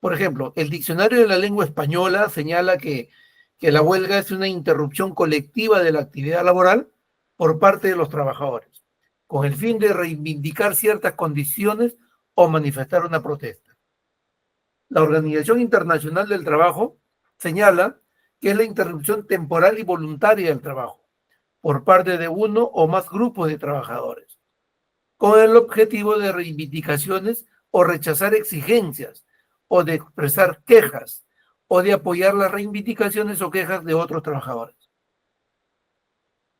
Por ejemplo, el Diccionario de la Lengua Española señala que la huelga es una interrupción colectiva de la actividad laboral por parte de los trabajadores, con el fin de reivindicar ciertas condiciones o manifestar una protesta. La Organización Internacional del Trabajo señala que es la interrupción temporal y voluntaria del trabajo por parte de uno o más grupos de trabajadores, con el objetivo de reivindicaciones o rechazar exigencias, o de expresar quejas, o de apoyar las reivindicaciones o quejas de otros trabajadores.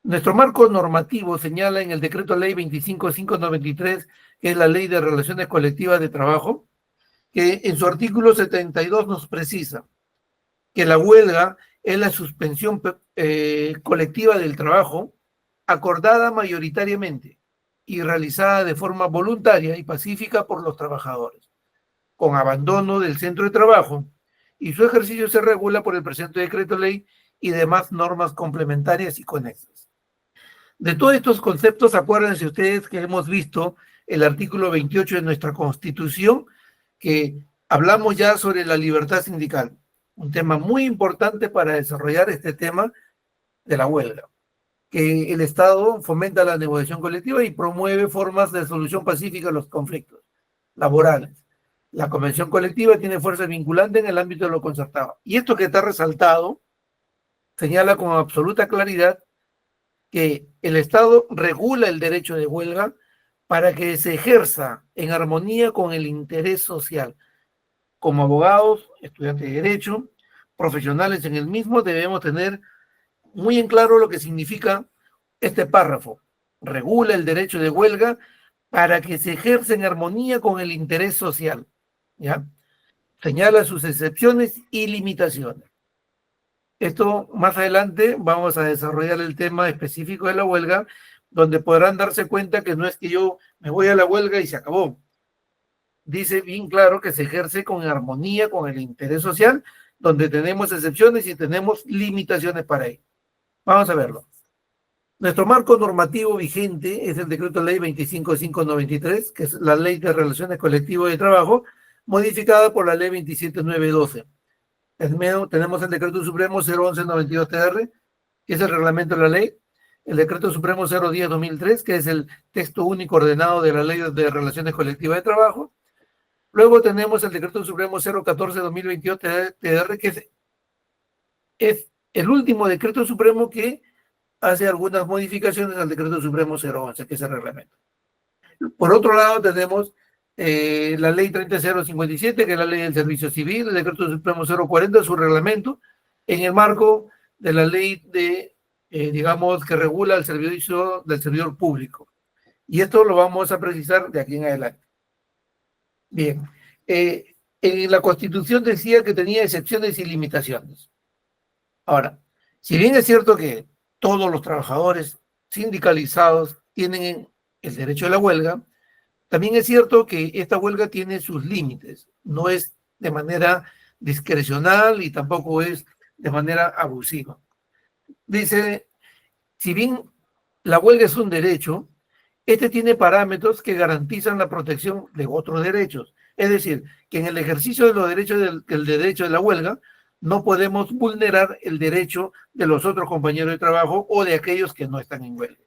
Nuestro marco normativo señala en el Decreto Ley 25593, que es la Ley de Relaciones Colectivas de Trabajo, que en su artículo 72 nos precisa que la huelga es la suspensión colectiva del trabajo acordada mayoritariamente y realizada de forma voluntaria y pacífica por los trabajadores, con abandono del centro de trabajo, y su ejercicio se regula por el presente decreto ley y demás normas complementarias y conexas. De todos estos conceptos, acuérdense ustedes que hemos visto el artículo 28 de nuestra Constitución, que hablamos ya sobre la libertad sindical, un tema muy importante para desarrollar este tema de la huelga, que el Estado fomenta la negociación colectiva y promueve formas de solución pacífica a los conflictos laborales. La convención colectiva tiene fuerza vinculante en el ámbito de lo concertado. Y esto que está resaltado señala con absoluta claridad que el Estado regula el derecho de huelga para que se ejerza en armonía con el interés social. Como abogados, estudiantes de derecho, profesionales en el mismo, debemos tener muy en claro lo que significa este párrafo. Regula el derecho de huelga para que se ejerza en armonía con el interés social, ¿ya? Señala sus excepciones y limitaciones. Esto más adelante vamos a desarrollar el tema específico de la huelga, donde podrán darse cuenta que no es que yo me voy a la huelga y se acabó. Dice bien claro que se ejerce con armonía con el interés social, donde tenemos excepciones y tenemos limitaciones para ello. Vamos a verlo. Nuestro marco normativo vigente es el Decreto Ley 25593, que es la Ley de Relaciones Colectivas de Trabajo, modificada por la Ley 27912. Tenemos el Decreto Supremo 01192-TR, que es el reglamento de la ley, el Decreto Supremo 010-2003, que es el texto único ordenado de la Ley de Relaciones Colectivas de Trabajo. Luego tenemos el Decreto Supremo 014-2022-TR, que es el último decreto supremo que hace algunas modificaciones al Decreto Supremo 011, que es el reglamento. Por otro lado, tenemos la Ley 30057, que es la Ley del Servicio Civil, el Decreto Supremo 040, su reglamento, en el marco de la ley de, digamos, que regula el servicio del servidor público. Y esto lo vamos a precisar de aquí en adelante. Bien, en la Constitución decía que tenía excepciones y limitaciones. Ahora, si bien es cierto que todos los trabajadores sindicalizados tienen el derecho a la huelga, también es cierto que esta huelga tiene sus límites. No es de manera discrecional y tampoco es de manera abusiva. Dice, si bien la huelga es un derecho, este tiene parámetros que garantizan la protección de otros derechos. Es decir, que en el ejercicio de los derechos del derecho de la huelga, no podemos vulnerar el derecho de los otros compañeros de trabajo o de aquellos que no están en huelga.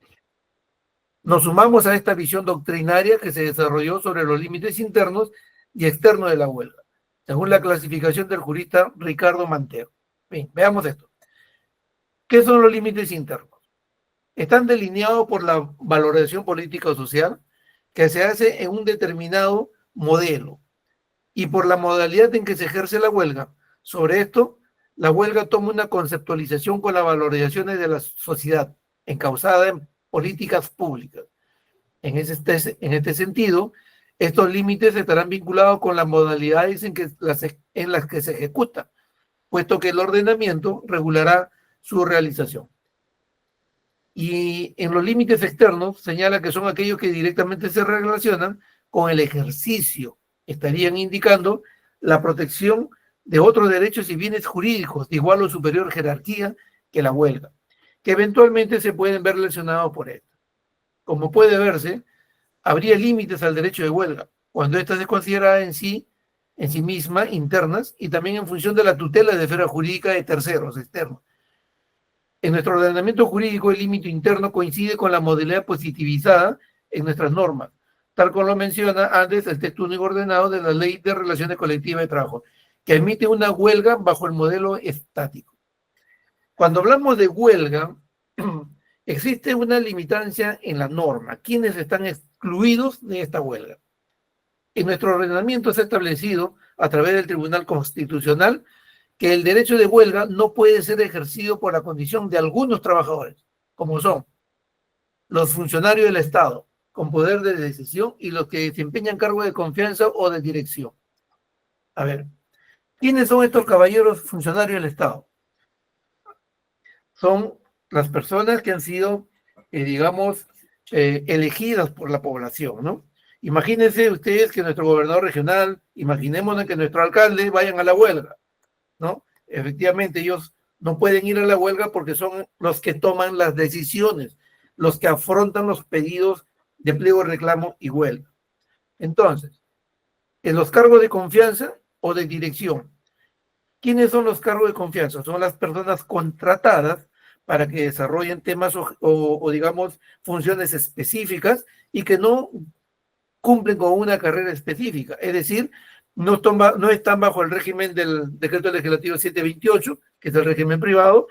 Nos sumamos a esta visión doctrinaria que se desarrolló sobre los límites internos y externos de la huelga, según la clasificación del jurista Ricardo Mantero. Bien, veamos esto. ¿Qué son los límites internos? Están delineados por la valoración política o social que se hace en un determinado modelo y por la modalidad en que se ejerce la huelga. Sobre esto, la huelga toma una conceptualización con las valoraciones de la sociedad encauzada en políticas públicas. En este sentido, estos límites estarán vinculados con las modalidades en las que se ejecuta, puesto que el ordenamiento regulará su realización. Y en los límites externos señala que son aquellos que directamente se relacionan con el ejercicio, estarían indicando la protección de otros derechos y bienes jurídicos de igual o superior jerarquía que la huelga, que eventualmente se pueden ver lesionados por esto. Como puede verse, habría límites al derecho de huelga, cuando ésta se considera en sí en sí misma, internas, y también en función de la tutela de esfera jurídica de terceros, externos. En nuestro ordenamiento jurídico, el límite interno coincide con la modalidad positivizada en nuestras normas, tal como lo menciona antes el texto único ordenado de la Ley de Relaciones Colectivas de Trabajo, que admite una huelga bajo el modelo estático. Cuando hablamos de huelga, existe una limitancia en la norma. ¿Quiénes están excluidos de esta huelga? En nuestro ordenamiento se ha establecido, a través del Tribunal Constitucional, que el derecho de huelga no puede ser ejercido por la condición de algunos trabajadores, como son los funcionarios del Estado, con poder de decisión, y los que desempeñan cargos de confianza o de dirección. A ver, ¿quiénes son estos caballeros funcionarios del Estado? Son las personas que han sido, digamos, elegidas por la población, ¿no? Imagínense ustedes que nuestro gobernador regional, imaginémonos que nuestro alcalde vayan a la huelga, ¿no? Efectivamente, ellos no pueden ir a la huelga porque son los que toman las decisiones, los que afrontan los pedidos de pliego, reclamo y huelga. Entonces, en los cargos de confianza o de dirección, ¿quiénes son los cargos de confianza? Son las personas contratadas para que desarrollen temas o digamos, funciones específicas y que no cumplen con una carrera específica. Es decir, no están bajo el régimen del Decreto Legislativo 728, que es el régimen privado,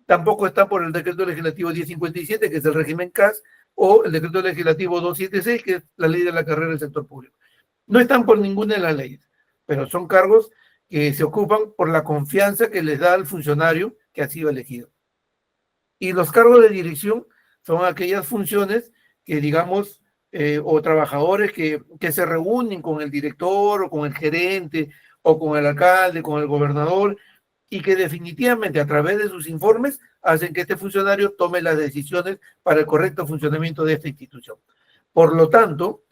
tampoco están por el Decreto Legislativo 1057, que es el régimen CAS, o el Decreto Legislativo 276, que es la ley de la carrera del sector público. No están por ninguna de las leyes, pero son cargos que se ocupan por la confianza que les da al funcionario que ha sido elegido. Y los cargos de dirección son aquellas funciones que, digamos, o trabajadores que se reúnen con el director o con el gerente o con el alcalde, con el gobernador, y que definitivamente a través de sus informes hacen que este funcionario tome las decisiones para el correcto funcionamiento de esta institución. Por lo tanto,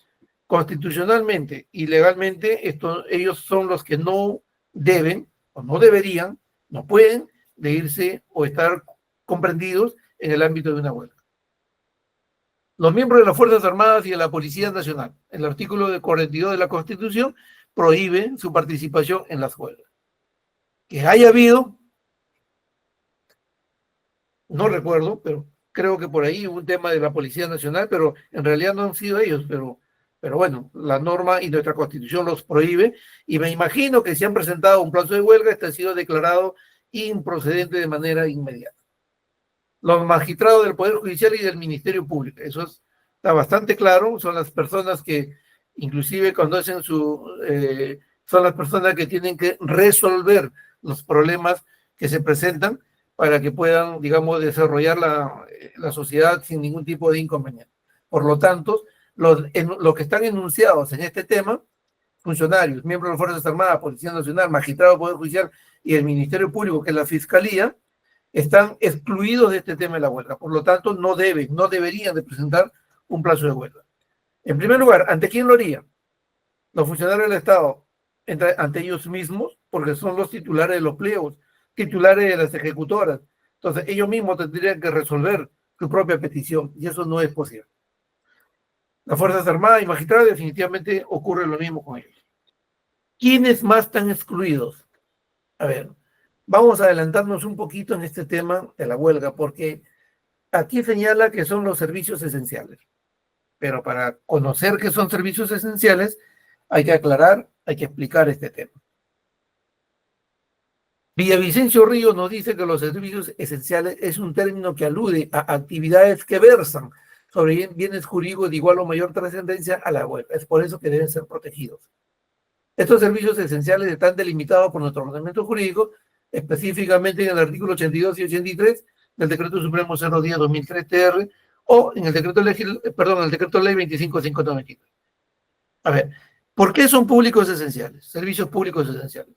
constitucionalmente y legalmente, ellos son los que no deben o no deberían, no pueden de irse o estar comprendidos en el ámbito de una huelga. Los miembros de las Fuerzas Armadas y de la Policía Nacional, el artículo 42 de la Constitución, prohíbe su participación en las huelgas. Que haya habido, no recuerdo, pero creo que por ahí hubo un tema de la Policía Nacional, pero en realidad no han sido ellos, pero bueno, la norma y nuestra Constitución los prohíbe, y me imagino que si han presentado un plazo de huelga, este ha sido declarado improcedente de manera inmediata. Los magistrados del Poder Judicial y del Ministerio Público, eso está bastante claro, son las personas que, inclusive cuando hacen son las personas que tienen que resolver los problemas que se presentan para que puedan, digamos, desarrollar la sociedad sin ningún tipo de inconveniente. Por lo tanto, los que están enunciados en este tema, funcionarios, miembros de las Fuerzas Armadas, Policía Nacional, magistrados del Poder Judicial y el Ministerio Público, que es la Fiscalía, están excluidos de este tema de la huelga. Por lo tanto, no deberían de presentar un plazo de huelga. En primer lugar, ¿ante quién lo haría? Los funcionarios del Estado, ante ellos mismos, porque son los titulares de los pliegos, titulares de las ejecutoras. Entonces, ellos mismos tendrían que resolver su propia petición, y eso no es posible. Las Fuerzas Armadas y magistrados, definitivamente ocurre lo mismo con ellos. ¿Quiénes más están excluidos? A ver, vamos a adelantarnos un poquito en este tema de la huelga, porque aquí señala que son los servicios esenciales. Pero para conocer qué son servicios esenciales, hay que aclarar, hay que explicar este tema. Villavicencio Ríos nos dice que los servicios esenciales es un término que alude a actividades que versan sobre bienes jurídicos de igual o mayor trascendencia a la huelga. Es por eso que deben ser protegidos. Estos servicios esenciales están delimitados por nuestro ordenamiento jurídico, específicamente en el artículo 82 y 83 del Decreto Supremo 010-2003-TR o en el decreto ley 25593. A ver, ¿por qué son públicos esenciales? Servicios públicos esenciales.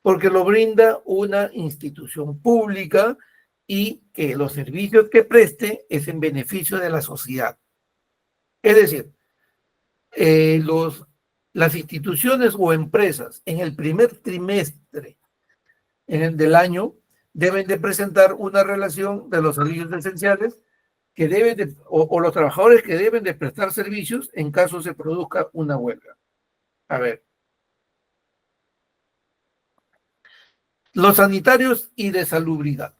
Porque lo brinda una institución pública y que los servicios que preste es en beneficio de la sociedad. Es decir, las instituciones o empresas en el primer trimestre del año deben de presentar una relación de los servicios esenciales que o los trabajadores que deben de prestar servicios en caso se produzca una huelga. A ver, Los sanitarios y de salubridad.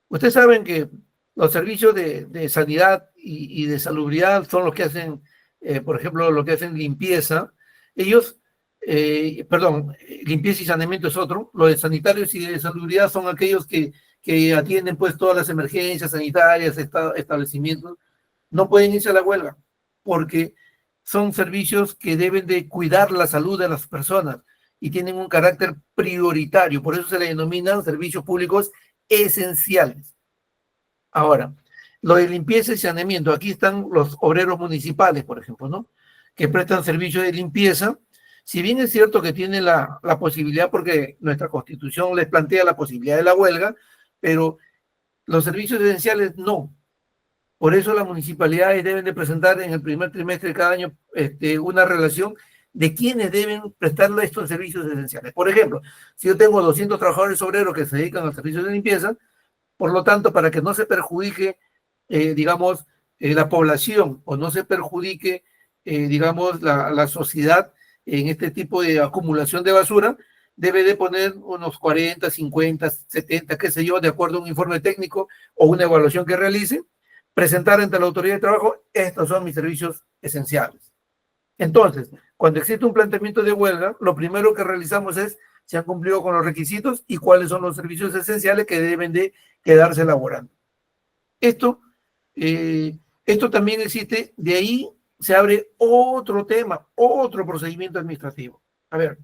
Ustedes saben que los servicios de sanidad y de salubridad son los que hacen, por ejemplo, lo que hacen limpieza. Ellos, perdón, limpieza y saneamiento es otro. Los de sanitarios y de salubridad son aquellos que atienden pues todas las emergencias sanitarias, establecimientos. No pueden irse a la huelga porque son servicios que deben de cuidar la salud de las personas y tienen un carácter prioritario. Por eso se le denominan servicios públicos esenciales. Ahora, lo de limpieza y saneamiento, aquí están los obreros municipales, por ejemplo, ¿no? Que prestan servicio de limpieza. Si bien es cierto que tienen la posibilidad, porque nuestra constitución les plantea la posibilidad de la huelga, pero los servicios esenciales no. Por eso las municipalidades deben de presentar en el primer trimestre de cada año una relación de quiénes deben prestarle estos servicios esenciales. Por ejemplo, si yo tengo 200 trabajadores obreros que se dedican al servicio de limpieza, por lo tanto, para que no se perjudique, digamos, la población o no se perjudique, digamos, la sociedad en este tipo de acumulación de basura, debe de poner unos 40, 50, 70, qué sé yo, de acuerdo a un informe técnico o una evaluación que realice, presentar ante la autoridad de trabajo, estos son mis servicios esenciales. Entonces, cuando existe un planteamiento de huelga, lo primero que realizamos es si han cumplido con los requisitos y cuáles son los servicios esenciales que deben de quedarse elaborando. Esto, esto también existe, de ahí se abre otro tema, otro procedimiento administrativo. A ver,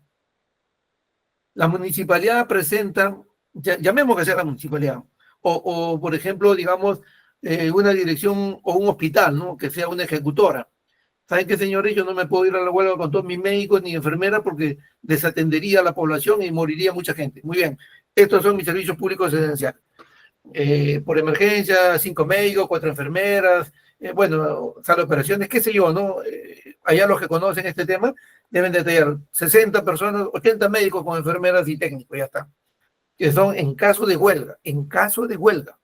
la municipalidad presenta, llamemos que sea la municipalidad, o por ejemplo, digamos, una dirección o un hospital, ¿no? Que sea una ejecutora. ¿Saben qué, señores? Yo no me puedo ir a la huelga con todos mis médicos ni enfermeras porque desatendería a la población y moriría mucha gente. Muy bien, estos son mis servicios públicos esenciales. Por emergencia, 5 médicos, 4 enfermeras, bueno, sala de operaciones, qué sé yo, ¿no? Allá los que conocen este tema deben detallar 60 personas, 80 médicos con enfermeras y técnicos, ya está. Que son en caso de huelga, en caso de huelga.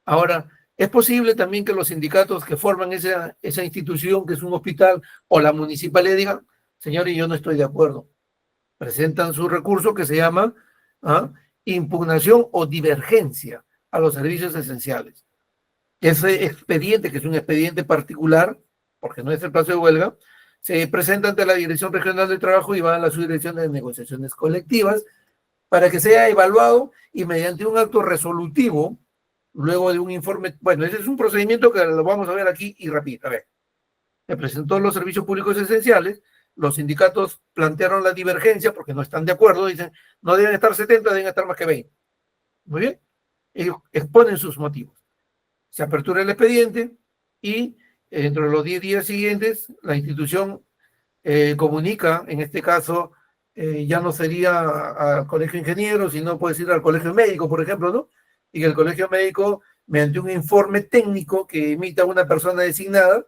Ahora, es posible también que los sindicatos que forman esa institución, que es un hospital, o la municipalidad digan, señores, yo no estoy de acuerdo. Presentan su recurso que se llama impugnación o divergencia a los servicios esenciales. Ese expediente, que es un expediente particular, porque no es el plazo de huelga, se presenta ante la Dirección Regional de Trabajo y va a la Subdirección de Negociaciones Colectivas para que sea evaluado y mediante un acto resolutivo, luego de un informe, bueno, ese es un procedimiento que lo vamos a ver aquí y rápido. A ver, se presentó los servicios públicos esenciales, los sindicatos plantearon la divergencia porque no están de acuerdo, dicen, no deben estar 70, deben estar más que 20. Muy bien, ellos exponen sus motivos. Se apertura el expediente y dentro de los 10 días siguientes la institución comunica, en este caso ya no sería al colegio de ingenieros, sino puede ir al colegio médico, por ejemplo, ¿no? Y que el colegio médico, mediante un informe técnico que emita una persona designada,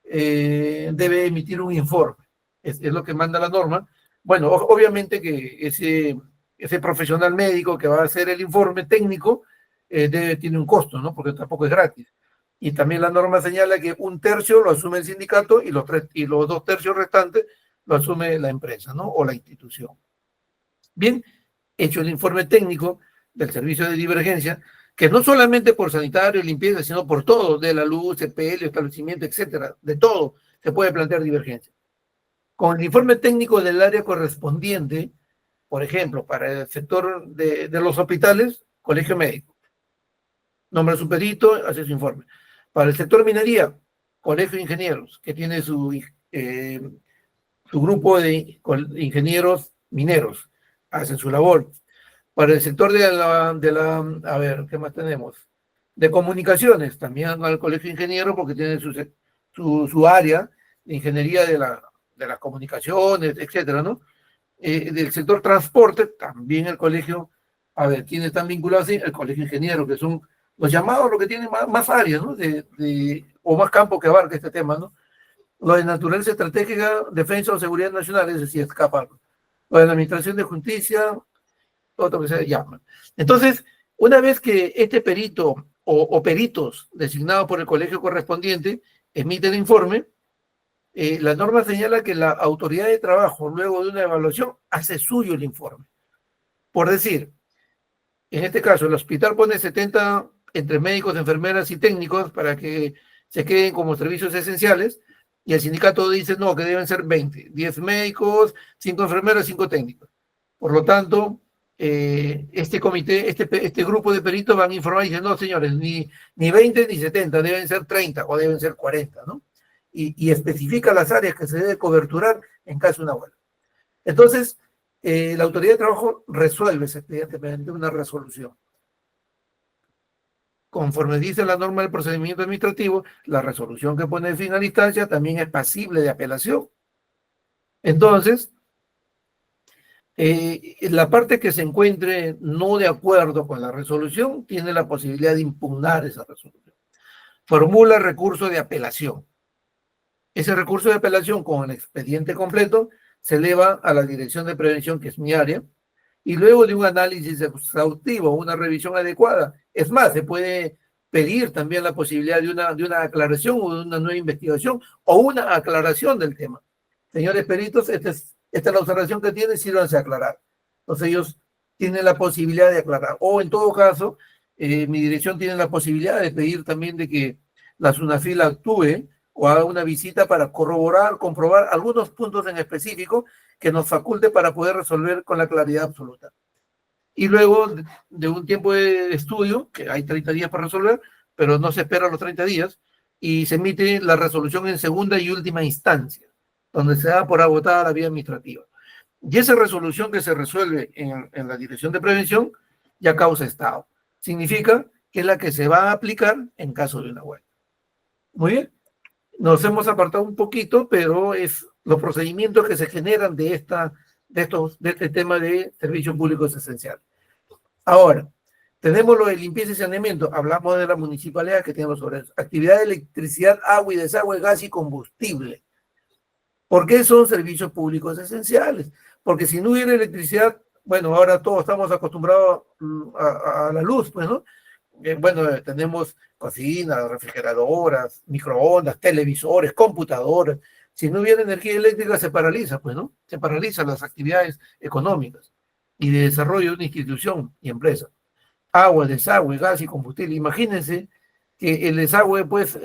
debe emitir un informe. Es lo que manda la norma. Bueno, obviamente que ese profesional médico que va a hacer el informe técnico tiene un costo, ¿no? Porque tampoco es gratis. Y también la norma señala que 1/3 lo asume el sindicato y los 2/3 restantes lo asume la empresa, ¿no? O la institución. Bien, hecho el informe técnico del servicio de divergencia, que no solamente por sanitario y limpieza, sino por todo, de la luz, CPL, establecimiento, etcétera, de todo se puede plantear divergencia. Con el informe técnico del área correspondiente, por ejemplo, para el sector de los hospitales, colegio médico, nombra su perito, hace su informe. Para el sector minería, colegio de ingenieros, que tiene su grupo de ingenieros mineros, hacen su labor. Para el sector a ver, ¿qué más tenemos? De comunicaciones, también al colegio de ingenieros, porque tiene su área de ingeniería de las comunicaciones, etcétera, ¿no? Del sector transporte, también el colegio, a ver, ¿quiénes están vinculados? El colegio de ingenieros, que son los llamados, los que tienen más áreas, ¿no? O más campo que abarca este tema, ¿no? Lo de naturaleza estratégica, defensa o seguridad nacional, es decir, escapar. Lo de la administración de justicia, otro que se llama. Entonces, una vez que este perito o peritos designados por el colegio correspondiente emite el informe, la norma señala que la autoridad de trabajo, luego de una evaluación, hace suyo el informe. Por decir, en este caso, el hospital pone 70 entre médicos, enfermeras y técnicos para que se queden como servicios esenciales, y el sindicato dice no, que deben ser 20, 10 médicos, 5 enfermeras, 5 técnicos. Por lo tanto, este comité, este grupo de peritos van a informar y dicen, no, señores, ni 20 ni 70, deben ser 30 o deben ser 40, ¿no? Y especifica las áreas que se debe coberturar en caso de una huelga. Entonces, la autoridad de trabajo resuelve ese expediente mediante una resolución. Conforme dice la norma del procedimiento administrativo, la resolución que pone fin a la instancia también es pasible de apelación. Entonces, la parte que se encuentre no de acuerdo con la resolución tiene la posibilidad de impugnar esa resolución. Formula recurso de apelación. Ese recurso de apelación con el expediente completo se eleva a la Dirección de Prevención, que es mi área, y luego de un análisis exhaustivo, una revisión adecuada. Es más, se puede pedir también la posibilidad de una aclaración o de una nueva investigación o una aclaración del tema. Señores peritos, esta es la observación que tienen, sírvanse a aclarar. Entonces ellos tienen la posibilidad de aclarar. O en todo caso, mi dirección tiene la posibilidad de pedir también de que la SUNAFIL actúe o haga una visita para corroborar, comprobar algunos puntos en específico que nos faculte para poder resolver con la claridad absoluta. Y luego de un tiempo de estudio, que hay 30 días para resolver, pero no se espera los 30 días, y se emite la resolución en segunda y última instancia, donde se da por agotada la vía administrativa. Y esa resolución que se resuelve en la Dirección de Prevención ya causa estado. Significa que es la que se va a aplicar en caso de una huelga. Muy bien. Nos hemos apartado un poquito, pero es los procedimientos que se generan de este tema de servicios públicos esenciales. Ahora, tenemos lo de limpieza y saneamiento. Hablamos de la municipalidad que tiene los horarios. Actividad de electricidad, agua y desagüe, gas y combustible. ¿Por qué son servicios públicos esenciales? Porque si no hubiera electricidad, bueno, ahora todos estamos acostumbrados a la luz, pues, ¿no? Bueno, tenemos cocinas, refrigeradoras, microondas, televisores, computadoras. Si no hubiera energía eléctrica se paraliza, pues, ¿no? Se paralizan las actividades económicas y de desarrollo de una institución y empresa. Agua, desagüe, gas y combustible. Imagínense que el desagüe, pues,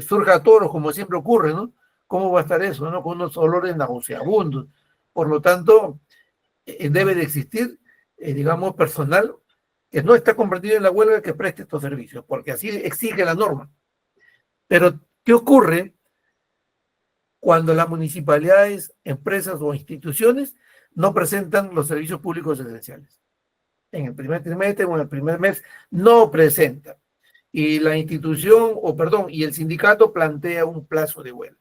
surja a toros, como siempre ocurre, ¿no? ¿Cómo va a estar eso, no? Con unos olores nauseabundos. Por lo tanto, debe de existir, digamos, personal que no está comprendido en la huelga que preste estos servicios, porque así exige la norma. Pero, ¿qué ocurre cuando las municipalidades, empresas o instituciones no presentan los servicios públicos esenciales? En el primer trimestre o en el primer mes no presentan. Y la institución, y el sindicato plantea un plazo de huelga.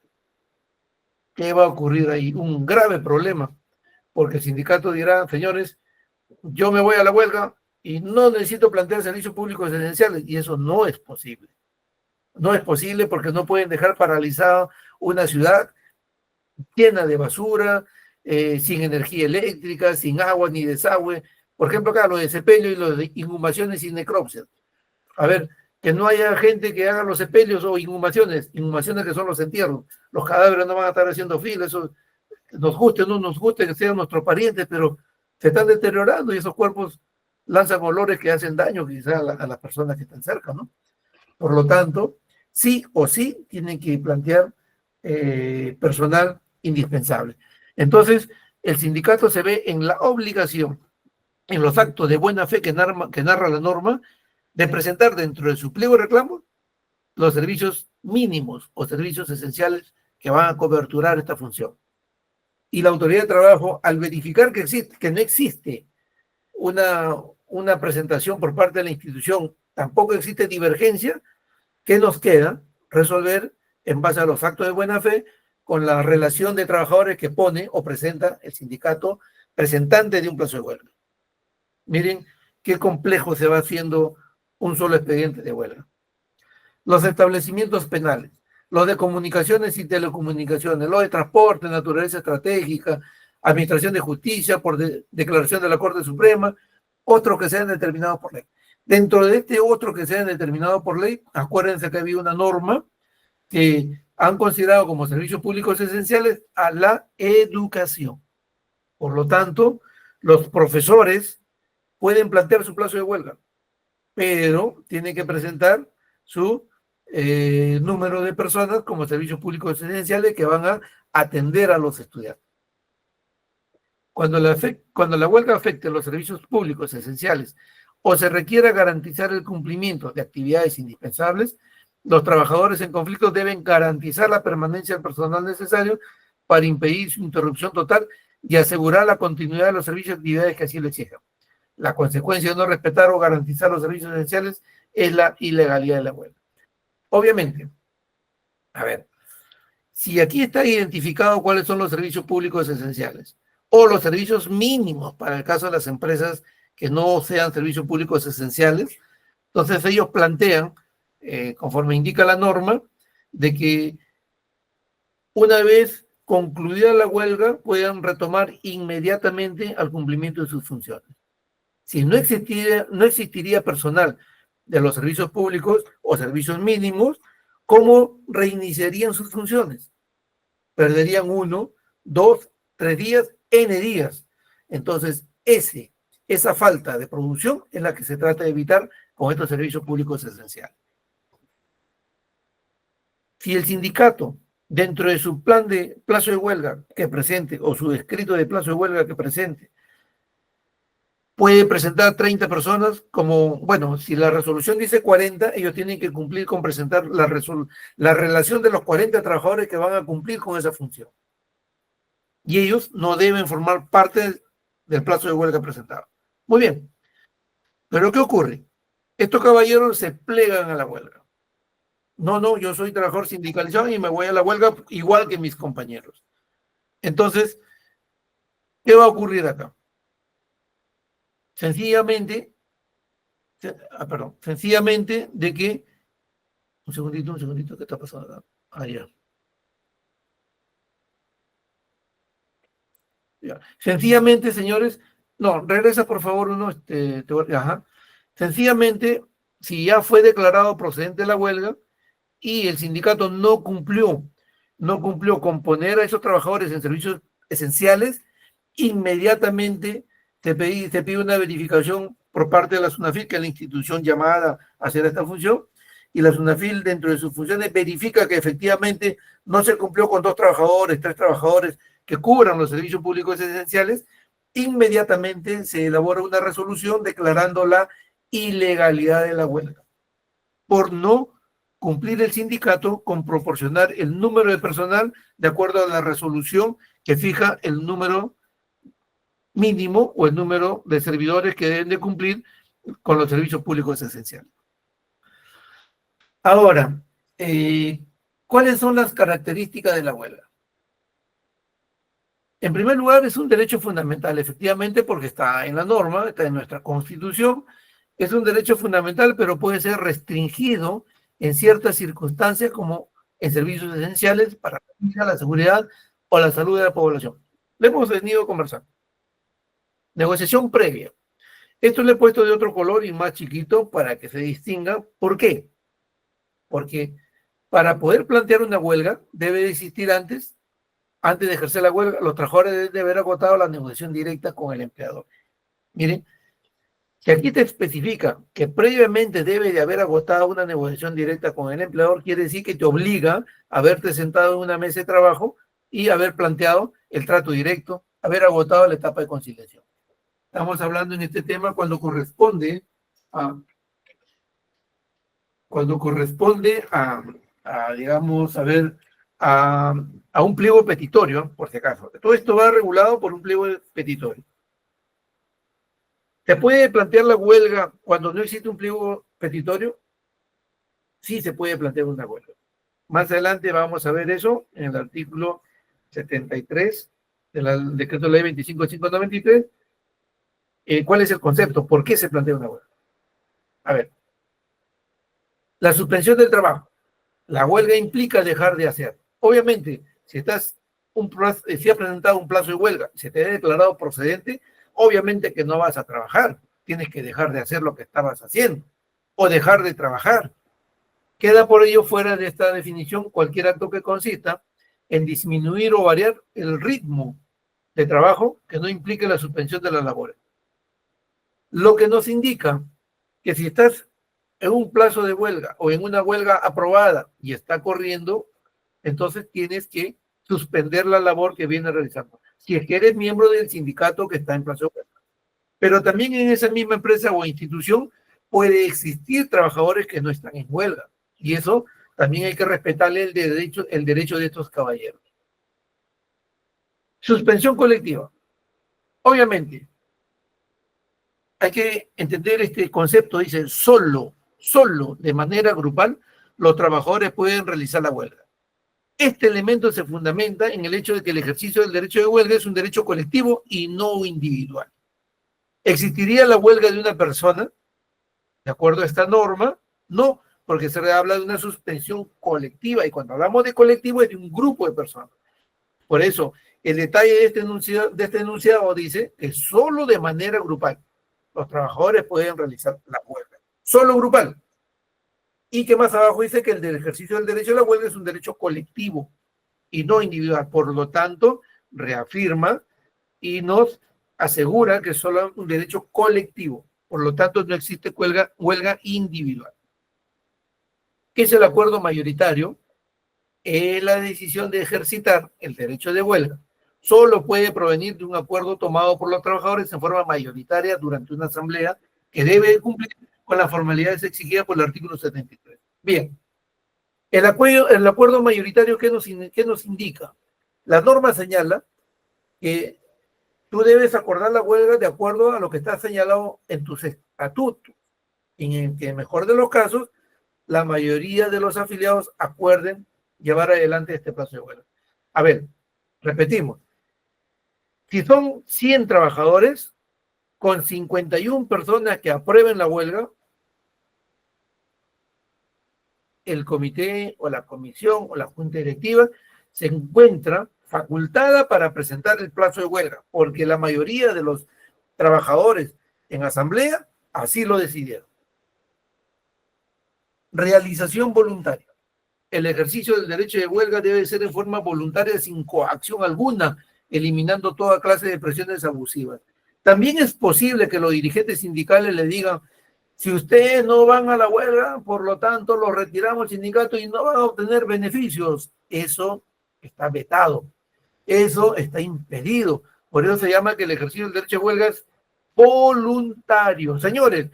¿Qué va a ocurrir ahí? Un grave problema, porque el sindicato dirá, señores, yo me voy a la huelga y no necesito plantear servicios públicos esenciales, y eso no es posible. No es posible porque no pueden dejar paralizada una ciudad llena de basura, sin energía eléctrica, sin agua ni desagüe. Por ejemplo, acá lo de sepelio y lo de inhumaciones y necropsias. A ver, que no haya gente que haga los sepelios o inhumaciones que son los entierros. Los cadáveres no van a estar haciendo fila, eso nos guste o no nos guste que sean nuestros parientes, pero se están deteriorando y esos cuerpos lanzan olores que hacen daño quizás a las personas que están cerca, ¿no? Por lo tanto, sí o sí tienen que plantear personal indispensable. Entonces, el sindicato se ve en la obligación, en los actos de buena fe que narra la norma, de presentar dentro de su pliego de reclamos los servicios mínimos o servicios esenciales que van a coberturar esta función. Y la autoridad de trabajo, al verificar que no existe una presentación por parte de la institución, tampoco existe divergencia, ¿qué nos queda? Resolver en base a los actos de buena fe con la relación de trabajadores que pone o presenta el sindicato presentante de un plazo de huelga. Miren qué complejo se va haciendo un solo expediente de huelga. Los establecimientos penales, los de comunicaciones y telecomunicaciones, los de transporte, naturaleza estratégica, administración de justicia por declaración de la Corte Suprema, otros que sean determinados por ley. Dentro de este otro que sean determinados por ley, acuérdense que había una norma que han considerado como servicios públicos esenciales a la educación. Por lo tanto, los profesores pueden plantear su plazo de huelga, pero tienen que presentar su número de personas como servicios públicos esenciales que van a atender a los estudiantes. Cuando la huelga afecte a los servicios públicos esenciales o se requiera garantizar el cumplimiento de actividades indispensables, los trabajadores en conflicto deben garantizar la permanencia del personal necesario para impedir su interrupción total y asegurar la continuidad de los servicios y actividades que así lo exijan. La consecuencia de no respetar o garantizar los servicios esenciales es la ilegalidad de la huelga. Obviamente, a ver, si aquí está identificado cuáles son los servicios públicos esenciales o los servicios mínimos para el caso de las empresas que no sean servicios públicos esenciales, entonces ellos plantean, conforme indica la norma, de que una vez concluida la huelga puedan retomar inmediatamente al cumplimiento de sus funciones. Si no existiría personal de los servicios públicos o servicios mínimos, ¿cómo reiniciarían sus funciones? Perderían 1, 2, 3 días, N días. Entonces, esa falta de producción es la que se trata de evitar con estos servicios públicos esenciales. Si el sindicato, dentro de su plan de plazo de huelga que presente o su escrito de plazo de huelga que presente, puede presentar 30 personas, como, bueno, si la resolución dice 40, ellos tienen que cumplir con presentar la relación de los 40 trabajadores que van a cumplir con esa función. Y ellos no deben formar parte del plazo de huelga presentado. Muy bien. Pero ¿qué ocurre? Estos caballeros se plegan a la huelga. No, yo soy trabajador sindicalizado y me voy a la huelga igual que mis compañeros. Entonces, ¿qué va a ocurrir acá? Sencillamente de que, un segundito, ¿qué está pasando acá? Ya. Ya. Sencillamente, señores, no, regresa por favor uno, ajá. Sencillamente, si ya fue declarado procedente la huelga y el sindicato no cumplió con poner a esos trabajadores en servicios esenciales, inmediatamente se pide una verificación por parte de la SUNAFIL, que es la institución llamada a hacer esta función, y la SUNAFIL dentro de sus funciones verifica que efectivamente no se cumplió con 2 trabajadores, 3 trabajadores que cubran los servicios públicos esenciales. Inmediatamente se elabora una resolución declarando la ilegalidad de la huelga por no cumplir el sindicato con proporcionar el número de personal de acuerdo a la resolución que fija el número mínimo o el número de servidores que deben de cumplir con los servicios públicos esenciales. Ahora, ¿cuáles son las características de la huelga? En primer lugar, es un derecho fundamental, efectivamente, porque está en la norma, está en nuestra Constitución, es un derecho fundamental, pero puede ser restringido en ciertas circunstancias, como en servicios esenciales para la seguridad o la salud de la población. Le hemos venido conversando. Negociación previa. Esto le he puesto de otro color y más chiquito para que se distinga. ¿Por qué? Porque para poder plantear una huelga debe existir antes de ejercer la huelga, los trabajadores deben de haber agotado la negociación directa con el empleador. Miren, si aquí te especifica que previamente debe de haber agotado una negociación directa con el empleador, quiere decir que te obliga a haberte sentado en una mesa de trabajo y haber planteado el trato directo, haber agotado la etapa de conciliación. Estamos hablando en este tema cuando corresponde a digamos, a un pliego petitorio, por si acaso. Todo esto va regulado por un pliego petitorio. ¿Se puede plantear la huelga cuando no existe un pliego petitorio? Sí, se puede plantear una huelga. Más adelante vamos a ver eso en el artículo 73 del decreto de ley 25.593. ¿Cuál es el concepto? ¿Por qué se plantea una huelga? A ver, la suspensión del trabajo. La huelga implica dejar de hacer. Obviamente, si has presentado un plazo de huelga, se te ha declarado procedente, obviamente que no vas a trabajar, tienes que dejar de hacer lo que estabas haciendo o dejar de trabajar. Queda por ello fuera de esta definición cualquier acto que consista en disminuir o variar el ritmo de trabajo que no implique la suspensión de las labores. Lo que nos indica que si estás en un plazo de huelga o en una huelga aprobada y está corriendo, entonces tienes que suspender la labor que viene realizando. Si es que eres miembro del sindicato que está en plazo de huelga. Pero también en esa misma empresa o institución puede existir trabajadores que no están en huelga. Y eso también hay que respetarle el derecho de estos caballeros. Suspensión colectiva. Obviamente, hay que entender este concepto. Dice, solo de manera grupal, los trabajadores pueden realizar la huelga. Este elemento se fundamenta en el hecho de que el ejercicio del derecho de huelga es un derecho colectivo y no individual. ¿Existiría la huelga de una persona? De acuerdo a esta norma, no, porque se habla de una suspensión colectiva, y cuando hablamos de colectivo es de un grupo de personas. Por eso, el detalle de este enunciado dice que solo de manera grupal los trabajadores pueden realizar la huelga. Solo grupal. Y que más abajo dice que el del ejercicio del derecho a la huelga es un derecho colectivo y no individual. Por lo tanto, reafirma y nos asegura que es solo un derecho colectivo. Por lo tanto, no existe huelga individual. ¿Qué es el acuerdo mayoritario? Es la decisión de ejercitar el derecho de huelga. Solo puede provenir de un acuerdo tomado por los trabajadores en forma mayoritaria durante una asamblea que debe cumplir con las formalidades exigidas por el artículo 73. Bien, el acuerdo mayoritario, ¿qué nos indica? La norma señala que tú debes acordar la huelga de acuerdo a lo que está señalado en tus estatutos, en el que, en mejor de los casos, la mayoría de los afiliados acuerden llevar adelante este plazo de huelga. A ver, repetimos. Si son 100 trabajadores, con 51 personas que aprueben la huelga, el comité o la comisión o la junta directiva se encuentra facultada para presentar el plazo de huelga, porque la mayoría de los trabajadores en asamblea así lo decidieron. Realización voluntaria. El ejercicio del derecho de huelga debe ser en forma voluntaria sin coacción alguna, eliminando toda clase de presiones abusivas. También es posible que los dirigentes sindicales le digan, si ustedes no van a la huelga, por lo tanto los retiramos del sindicato y no van a obtener beneficios. Eso está vetado, eso está impedido. Por eso se llama que el ejercicio del derecho de huelga es voluntario. Señores,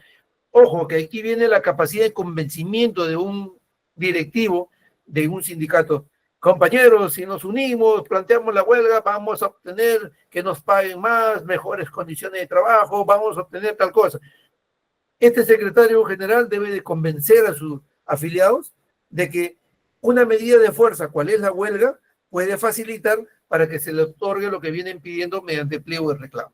ojo, que aquí viene la capacidad de convencimiento de un directivo de un sindicato. Compañeros, si nos unimos, planteamos la huelga, vamos a obtener que nos paguen más, mejores condiciones de trabajo, vamos a obtener tal cosa. Este secretario general debe de convencer a sus afiliados de que una medida de fuerza, cual es la huelga, puede facilitar para que se le otorgue lo que vienen pidiendo mediante pliego de reclamo.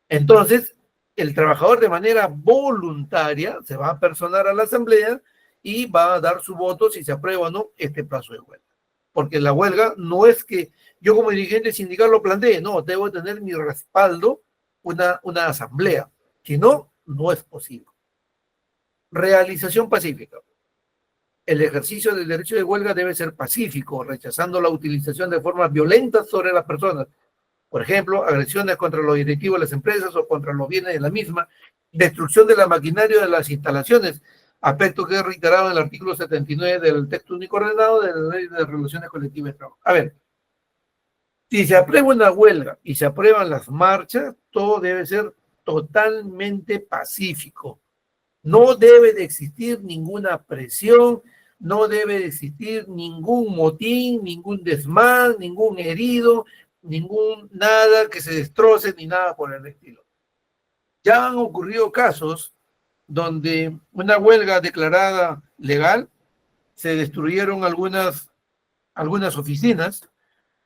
Entonces, el trabajador de manera voluntaria se va a personar a la asamblea y va a dar su voto si se aprueba o no este plazo de huelga. Porque la huelga no es que yo como dirigente sindical lo plantee, no, debo tener mi respaldo una asamblea. Si no, no es posible. Realización pacífica. El ejercicio del derecho de huelga debe ser pacífico, rechazando la utilización de formas violentas sobre las personas. Por ejemplo, agresiones contra los directivos de las empresas o contra los bienes de la misma, destrucción de la maquinaria de las instalaciones, aspecto que es reiterado en el artículo 79 del texto único ordenado de la Ley de Relaciones Colectivas de Trabajo. A ver, si se aprueba una huelga y se aprueban las marchas, todo debe ser totalmente pacífico. No debe de existir ninguna presión, no debe de existir ningún motín, ningún desmán, ningún herido, nada que se destroce ni nada por el estilo. Ya han ocurrido casos donde una huelga declarada legal se destruyeron algunas oficinas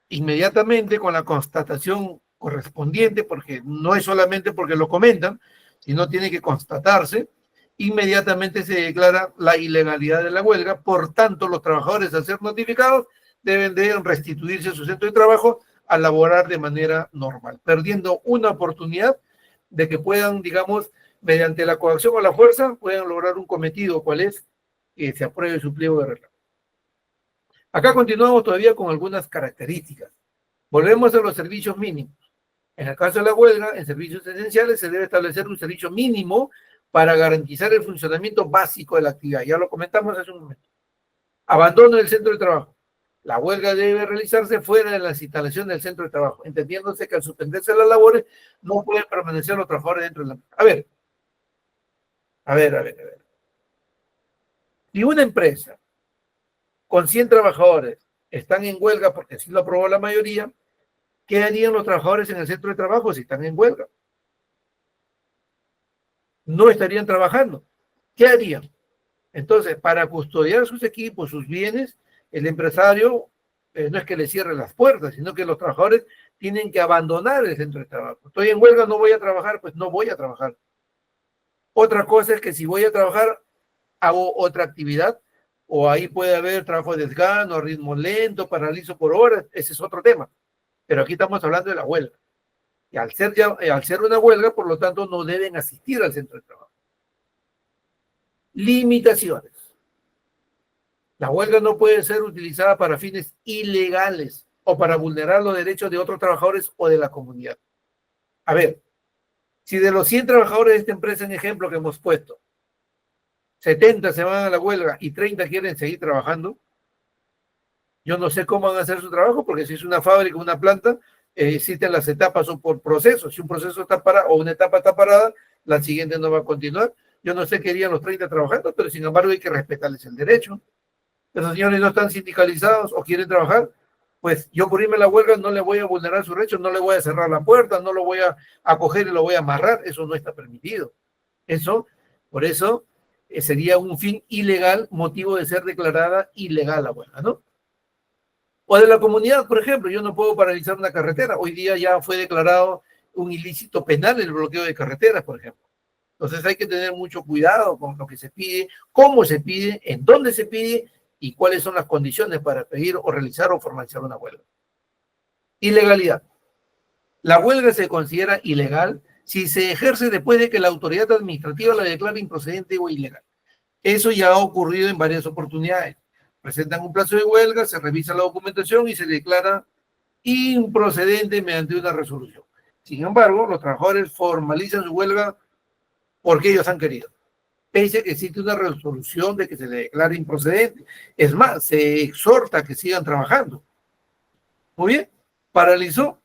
inmediatamente con la constatación correspondiente, porque no es solamente porque lo comentan, sino tiene que constatarse, inmediatamente se declara la ilegalidad de la huelga. Por tanto, los trabajadores, al ser notificados, deben de restituirse a su centro de trabajo a laborar de manera normal, perdiendo una oportunidad de que puedan, digamos, mediante la coacción o la fuerza, puedan lograr un cometido, cual es que se apruebe su pliego de reclamo. Acá continuamos todavía con algunas características. Volvemos a los servicios mínimos. En el caso de la huelga, en servicios esenciales se debe establecer un servicio mínimo para garantizar el funcionamiento básico de la actividad. Ya lo comentamos hace un momento. Abandono del centro de trabajo. La huelga debe realizarse fuera de las instalaciones del centro de trabajo, entendiéndose que al suspenderse las labores no pueden permanecer los trabajadores dentro de la... A ver. Si una empresa con 100 trabajadores están en huelga porque así lo aprobó la mayoría, ¿qué harían los trabajadores en el centro de trabajo si están en huelga? No estarían trabajando. ¿Qué harían? Entonces, para custodiar sus equipos, sus bienes, el empresario no es que le cierre las puertas, sino que los trabajadores tienen que abandonar el centro de trabajo. Estoy en huelga, no voy a trabajar, pues no voy a trabajar. Otra cosa es que si voy a trabajar, hago otra actividad, o ahí puede haber trabajo de desgano, ritmo lento, paralizo por horas, ese es otro tema. Pero aquí estamos hablando de la huelga. Y al ser una huelga, por lo tanto, no deben asistir al centro de trabajo. Limitaciones. La huelga no puede ser utilizada para fines ilegales o para vulnerar los derechos de otros trabajadores o de la comunidad. A ver, si de los 100 trabajadores de esta empresa, en ejemplo que hemos puesto, 70 se van a la huelga y 30 quieren seguir trabajando, yo no sé cómo van a hacer su trabajo, porque si es una fábrica, una planta, existen las etapas o por procesos. Si un proceso está parado o una etapa está parada, la siguiente no va a continuar. Yo no sé qué harían los 30 trabajando, pero sin embargo hay que respetarles el derecho. Esos señores no están sindicalizados o quieren trabajar, pues yo por irme a la huelga no le voy a vulnerar sus derechos, no le voy a cerrar la puerta, no lo voy a acoger y lo voy a amarrar, eso no está permitido. Por eso sería un fin ilegal, motivo de ser declarada ilegal la huelga, ¿no? O de la comunidad, por ejemplo, yo no puedo paralizar una carretera. Hoy día ya fue declarado un ilícito penal el bloqueo de carreteras, por ejemplo. Entonces hay que tener mucho cuidado con lo que se pide, cómo se pide, en dónde se pide y cuáles son las condiciones para pedir o realizar o formalizar una huelga. Ilegalidad. La huelga se considera ilegal si se ejerce después de que la autoridad administrativa la declare improcedente o ilegal. Eso ya ha ocurrido en varias oportunidades. Presentan un plazo de huelga, se revisa la documentación y se declara improcedente mediante una resolución. Sin embargo, los trabajadores formalizan su huelga porque ellos han querido, pese a que existe una resolución de que se le declare improcedente. Es más, se exhorta a que sigan trabajando. Muy bien, paralizó.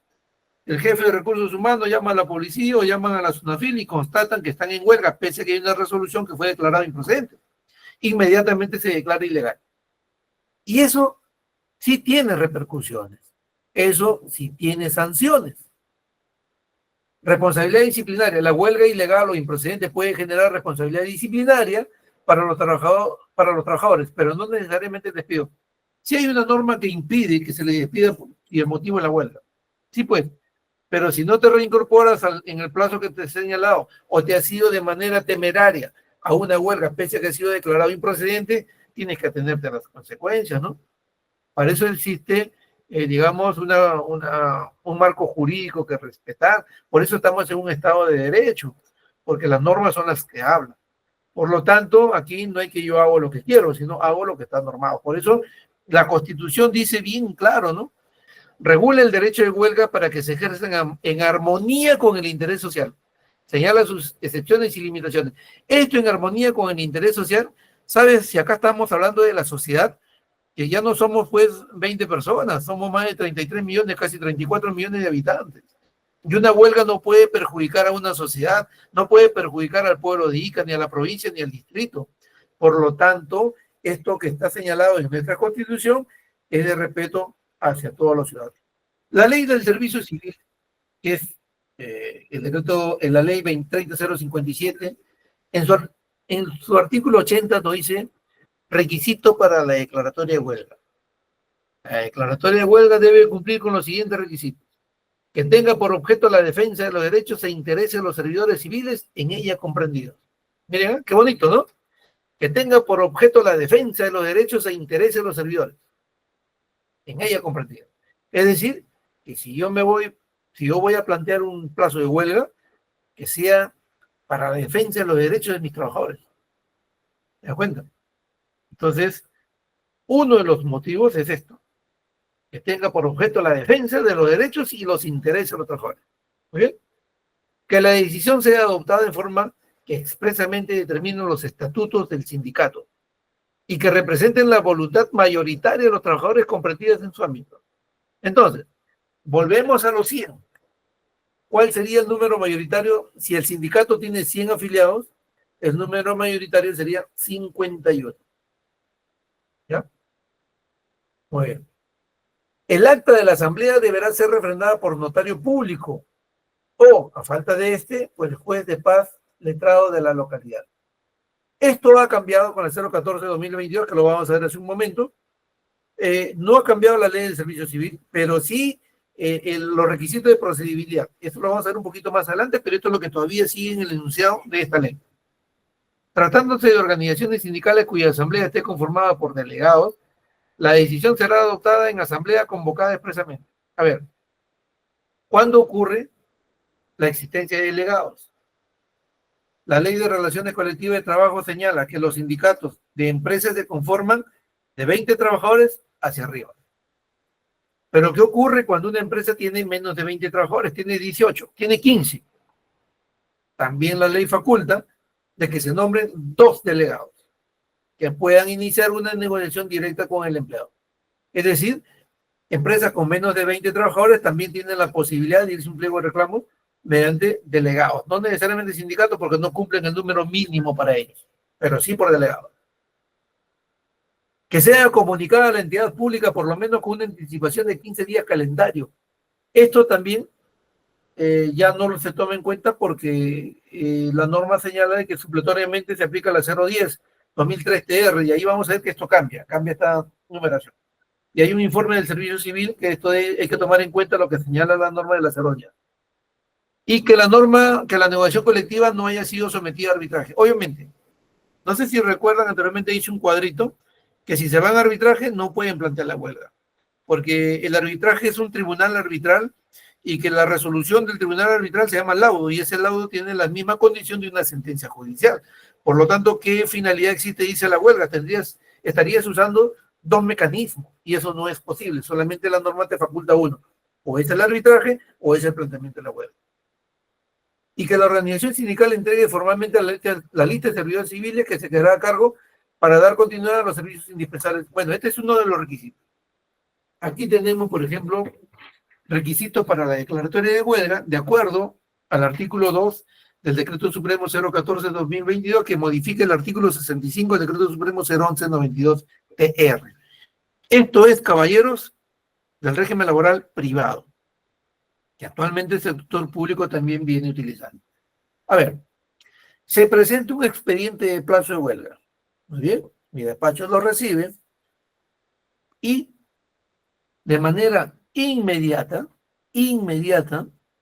El jefe de recursos humanos llama a la policía o llaman a la SUNAFIL y constatan que están en huelga, pese a que hay una resolución que fue declarada improcedente. Inmediatamente se declara ilegal. Y eso sí tiene repercusiones. Eso sí tiene sanciones. Responsabilidad disciplinaria. La huelga ilegal o improcedente puede generar responsabilidad disciplinaria para los trabajadores, pero no necesariamente despido. Sí hay una norma que impide que se le despida y el motivo es la huelga. Sí, pues. Pero si no te reincorporas en el plazo que te he señalado o te has ido de manera temeraria a una huelga, pese a que ha sido declarado improcedente, tienes que atenerte a las consecuencias, ¿no? Para eso existe, digamos, un marco jurídico que respetar. Por eso estamos en un estado de derecho, porque las normas son las que hablan. Por lo tanto, aquí no hay que yo hago lo que quiero, sino hago lo que está normado. Por eso la Constitución dice bien claro, ¿no? Regula el derecho de huelga para que se ejerzan en armonía con el interés social. Señala sus excepciones y limitaciones. Esto en armonía con el interés social, ¿sabes? Si acá estamos hablando de la sociedad, que ya no somos pues 20 personas, somos más de 33 millones, casi 34 millones de habitantes. Y una huelga no puede perjudicar a una sociedad, no puede perjudicar al pueblo de Ica, ni a la provincia, ni al distrito. Por lo tanto, esto que está señalado en nuestra Constitución es de respeto hacia todos los ciudadanos. La ley del servicio civil, que es el decreto, en la ley 30057, en su artículo 80 nos dice requisito para la declaratoria de huelga. La declaratoria de huelga debe cumplir con los siguientes requisitos: que tenga por objeto la defensa de los derechos e intereses de los servidores civiles en ella comprendidos. Miren, qué bonito, ¿no? Que tenga por objeto la defensa de los derechos e intereses de los servidores en ella comprendidos. Es decir, que si yo voy a plantear un plazo de huelga, que sea para la defensa de los derechos de mis trabajadores. ¿Me das cuenta? Entonces, uno de los motivos es esto: que tenga por objeto la defensa de los derechos y los intereses de los trabajadores. ¿Muy bien? Que la decisión sea adoptada en forma que expresamente determinen los estatutos del sindicato y que representen la voluntad mayoritaria de los trabajadores comprendidas en su ámbito. Entonces, volvemos a los 100. ¿Cuál sería el número mayoritario? Si el sindicato tiene 100 afiliados, el número mayoritario sería 51. ¿Ya? Muy bien. El acta de la asamblea deberá ser refrendada por notario público o, a falta de este, pues el juez de paz letrado de la localidad. Esto ha cambiado con el 014-2022, que lo vamos a ver hace un momento. No ha cambiado la ley del servicio civil, pero sí los requisitos de procedibilidad. Esto lo vamos a ver un poquito más adelante, pero esto es lo que todavía sigue en el enunciado de esta ley. Tratándose de organizaciones sindicales cuya asamblea esté conformada por delegados, la decisión será adoptada en asamblea convocada expresamente. A ver, ¿cuándo ocurre la existencia de delegados? La Ley de Relaciones Colectivas de Trabajo señala que los sindicatos de empresas se conforman de 20 trabajadores hacia arriba. Pero ¿qué ocurre cuando una empresa tiene menos de 20 trabajadores? Tiene 18, tiene 15. También la ley faculta de que se nombren 2 delegados que puedan iniciar una negociación directa con el empleado. Es decir, empresas con menos de 20 trabajadores también tienen la posibilidad de irse un pliego de reclamo mediante delegados. No necesariamente sindicatos porque no cumplen el número mínimo para ellos, pero sí por delegados. Que sea comunicada a la entidad pública por lo menos con una anticipación de 15 días calendario. Esto también ya no se toma en cuenta porque la norma señala de que supletoriamente se aplica la 010 2003 TR y ahí vamos a ver que esto cambia esta numeración. Y hay un informe del Servicio Civil que esto hay que tomar en cuenta lo que señala la norma de la 010. Y que la negociación colectiva no haya sido sometida a arbitraje. Obviamente, no sé si recuerdan, anteriormente hice un cuadrito que si se van a arbitraje no pueden plantear la huelga, porque el arbitraje es un tribunal arbitral y que la resolución del tribunal arbitral se llama laudo y ese laudo tiene la misma condición de una sentencia judicial. Por lo tanto, ¿qué finalidad existe? Dice la huelga, estarías usando 2 mecanismos y eso no es posible, solamente la norma te faculta uno, o es el arbitraje o es el planteamiento de la huelga. Y que la organización sindical entregue formalmente la lista de servidores civiles que se quedará a cargo para dar continuidad a los servicios indispensables. Bueno, este es uno de los requisitos. Aquí tenemos, por ejemplo, requisitos para la declaratoria de huelga, de acuerdo al artículo 2 del Decreto Supremo 014-2022, que modifica el artículo 65 del Decreto Supremo 011-92-TR. Esto es, caballeros, del régimen laboral privado, que actualmente el sector público también viene utilizando. A ver, se presenta un expediente de plazo de huelga. Muy bien, mi despacho lo recibe y de manera inmediata,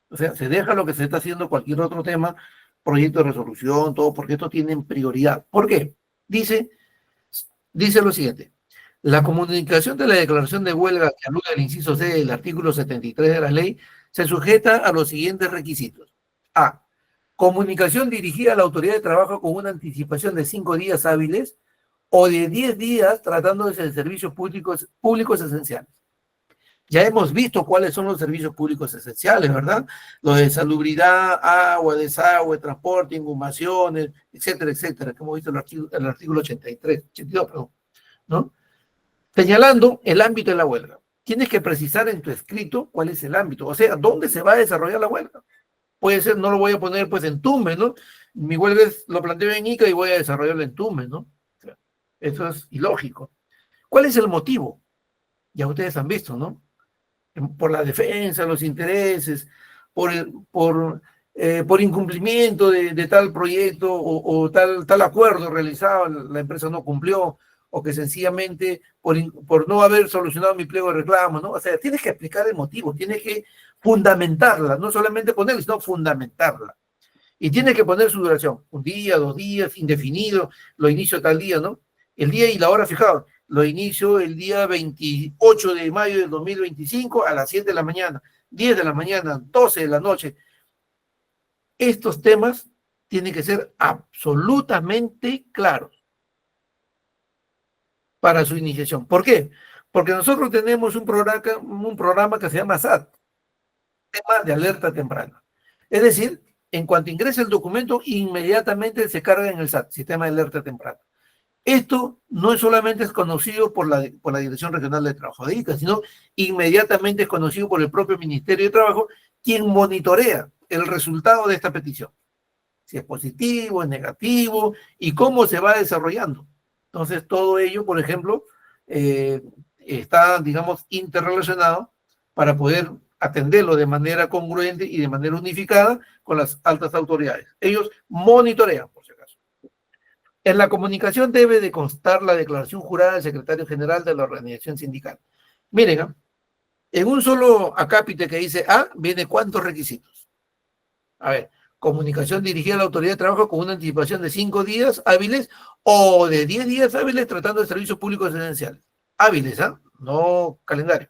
o sea, se deja lo que se está haciendo cualquier otro tema, proyecto de resolución, todo, porque esto tiene prioridad. ¿Por qué? Dice lo siguiente: la comunicación de la declaración de huelga que alude al inciso C del artículo 73 de la ley se sujeta a los siguientes requisitos. A. Comunicación dirigida a la autoridad de trabajo con una anticipación de 5 días hábiles o de 10 días tratándose de servicios públicos esenciales. Ya hemos visto cuáles son los servicios públicos esenciales, ¿verdad? Los de salubridad, agua, desagüe, transporte, inhumaciones, etcétera, etcétera, que hemos visto el artículo 82, perdón, ¿no? Señalando el ámbito de la huelga. Tienes que precisar en tu escrito cuál es el ámbito, o sea, dónde se va a desarrollar la huelga. Puede ser, no lo voy a poner pues en Tumbes, ¿no? Mi huelga lo planteo en Ica y voy a desarrollarlo en Tumbes, ¿no? O sea, eso es ilógico. ¿Cuál es el motivo? Ya ustedes han visto, ¿no? Por la defensa, los intereses, por incumplimiento de tal proyecto o tal acuerdo realizado, la empresa no cumplió, o que sencillamente por no haber solucionado mi pliego de reclamo, ¿no? O sea, tienes que explicar el motivo, tienes que fundamentarla, no solamente ponerla, sino fundamentarla. Y tienes que poner su duración, 1 día, 2 días, indefinido, lo inicio tal día, ¿no? El día y la hora fijado, lo inicio el día 28 de mayo del 2025 a las 7 de la mañana, 10 de la mañana, 12 de la noche. Estos temas tienen que ser absolutamente claros para su iniciación. ¿Por qué? Porque nosotros tenemos un programa que se llama SAT, tema de alerta temprana. Es decir, en cuanto ingresa el documento, inmediatamente se carga en el SAT, Sistema de Alerta Temprana. Esto no es solamente es conocido por la Dirección Regional de Trabajo de Ica, sino inmediatamente es conocido por el propio Ministerio de Trabajo, quien monitorea el resultado de esta petición. Si es positivo, es negativo y cómo se va desarrollando. Entonces, todo ello, por ejemplo, está, digamos, interrelacionado para poder atenderlo de manera congruente y de manera unificada con las altas autoridades. Ellos monitorean, por si acaso. En la comunicación debe de constar la declaración jurada del secretario general de la organización sindical. Miren, en un solo acápite que dice A, viene cuántos requisitos. A ver, comunicación dirigida a la autoridad de trabajo con una anticipación de 5 días hábiles o de 10 días hábiles tratando de servicios públicos esenciales. Hábiles, ¿ah? No calendario.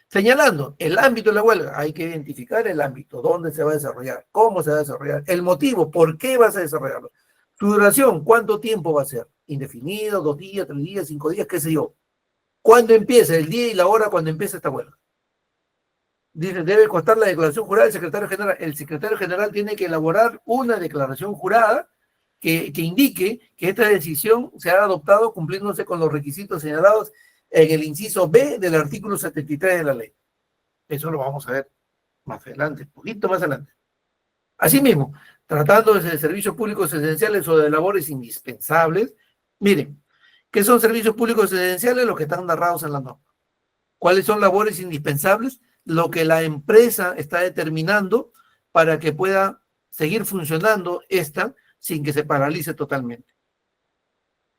Señalando el ámbito de la huelga, hay que identificar el ámbito, dónde se va a desarrollar, cómo se va a desarrollar, el motivo, por qué vas a desarrollarlo. Su duración, ¿cuánto tiempo va a ser? Indefinido, 2 días, 3 días, 5 días, qué sé yo. ¿Cuándo empieza? El día y la hora cuando empieza esta huelga. Dice, debe constar la declaración jurada del secretario general. El secretario general tiene que elaborar una declaración jurada que indique que esta decisión se ha adoptado cumpliéndose con los requisitos señalados en el inciso B del artículo 73 de la ley. Eso lo vamos a ver más adelante, un poquito más adelante. Asimismo, tratándose de servicios públicos esenciales o de labores indispensables, miren, ¿qué son servicios públicos esenciales? Los que están narrados en la norma. ¿Cuáles son labores indispensables? Lo que la empresa está determinando para que pueda seguir funcionando esta sin que se paralice totalmente.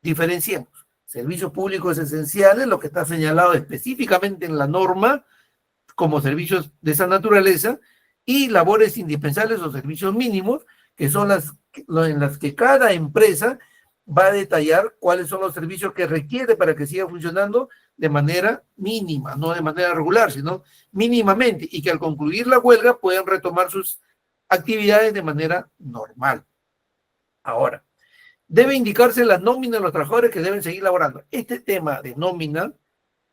Diferenciemos. Servicios públicos esenciales, lo que está señalado específicamente en la norma como servicios de esa naturaleza, y labores indispensables o servicios mínimos, que son en las que cada empresa va a detallar cuáles son los servicios que requiere para que siga funcionando de manera mínima, no de manera regular, sino mínimamente, y que al concluir la huelga puedan retomar sus actividades de manera normal. Ahora, debe indicarse la nómina de los trabajadores que deben seguir laborando. Este tema de nómina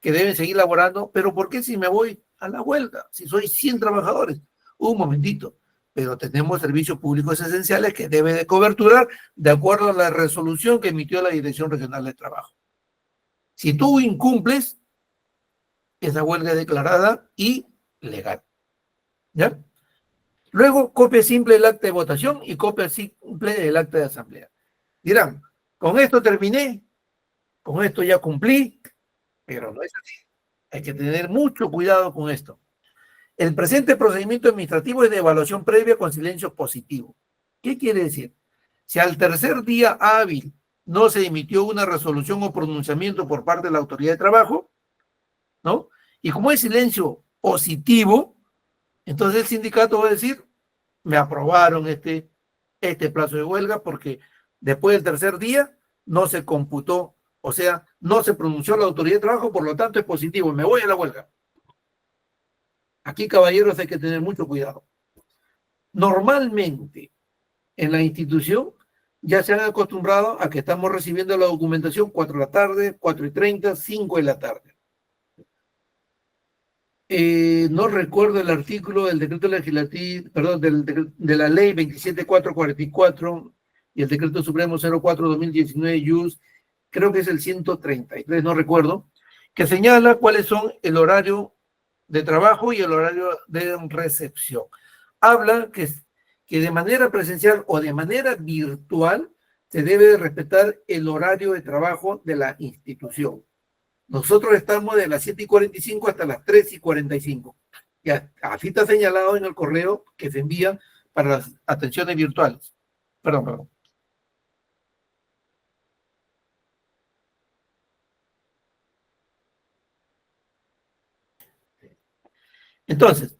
que deben seguir laborando, pero ¿por qué si me voy a la huelga? Si soy 100 trabajadores. Un momentito, pero tenemos servicios públicos esenciales que debe de coberturar de acuerdo a la resolución que emitió la Dirección Regional de Trabajo. Si tú incumples, esa huelga es declarada ilegal. ¿Ya? Luego, copia simple del acta de votación y copia simple del acta de asamblea. Dirán, con esto terminé, con esto ya cumplí, pero no es así. Hay que tener mucho cuidado con esto. El presente procedimiento administrativo es de evaluación previa con silencio positivo. ¿Qué quiere decir? Si al tercer día hábil no se emitió una resolución o pronunciamiento por parte de la autoridad de trabajo, ¿no? Y como es silencio positivo, entonces el sindicato va a decir, me aprobaron este plazo de huelga porque después del tercer día no se computó, o sea, no se pronunció la autoridad de trabajo, por lo tanto es positivo, me voy a la huelga. Aquí, caballeros, hay que tener mucho cuidado. Normalmente, en la institución, ya se han acostumbrado a que estamos recibiendo la documentación 4 de la tarde, 4:30, 5 de la tarde. No recuerdo el artículo del decreto legislativo, perdón, de la ley 27444 y el decreto supremo 04/2019, JUS, creo que es el 133, no recuerdo, que señala cuáles son el horario de trabajo y el horario de recepción. Habla que de manera presencial o de manera virtual se debe respetar el horario de trabajo de la institución. Nosotros estamos de las 7:45 hasta las 3:45. Y así está señalado en el correo que se envía para las atenciones virtuales. Perdón. Entonces,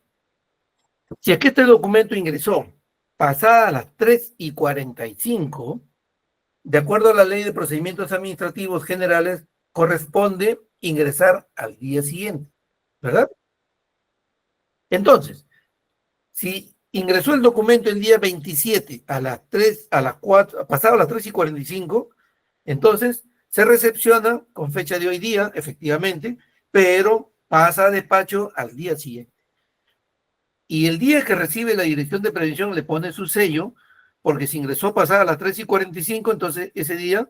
si es que este documento ingresó pasadas las 3:45, de acuerdo a la Ley de Procedimientos Administrativos Generales, corresponde ingresar al día siguiente, ¿verdad? Entonces, si ingresó el documento el día 27 a las 3, a las 4, pasado las 3:45, entonces se recepciona con fecha de hoy día, efectivamente, pero pasa a despacho al día siguiente. y el día que recibe la Dirección de Prevención le pone su sello, porque si ingresó pasada las 3:45, entonces ese día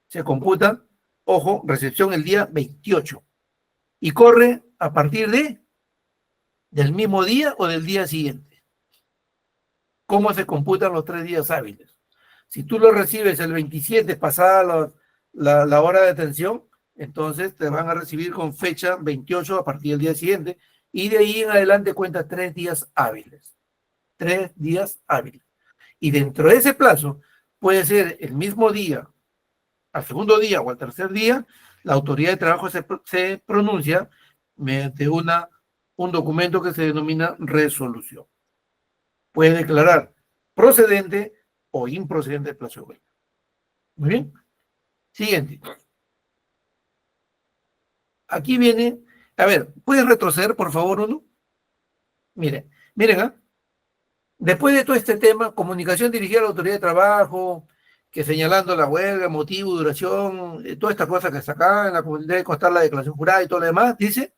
se computa, ojo, recepción el día 28, y corre a partir del mismo día o del día siguiente. ¿Cómo se computan los 3 días hábiles? Si tú lo recibes el 27 pasada la hora de atención, entonces te van a recibir con fecha 28 a partir del día siguiente, y de ahí en adelante cuenta 3 días hábiles. 3 días hábiles. Y dentro de ese plazo, puede ser el mismo día, al segundo día o al tercer día, la autoridad de trabajo se pronuncia mediante un documento que se denomina resolución. Puede declarar procedente o improcedente el plazo de huelga. Muy bien. Siguiente. Aquí viene, a ver, ¿puedes retroceder, por favor, uno? Miren, ¿ah? Después de todo este tema, comunicación dirigida a la autoridad de trabajo, que señalando la huelga, motivo, duración, toda esta cosa que está acá, debe constar la declaración jurada y todo lo demás, dice,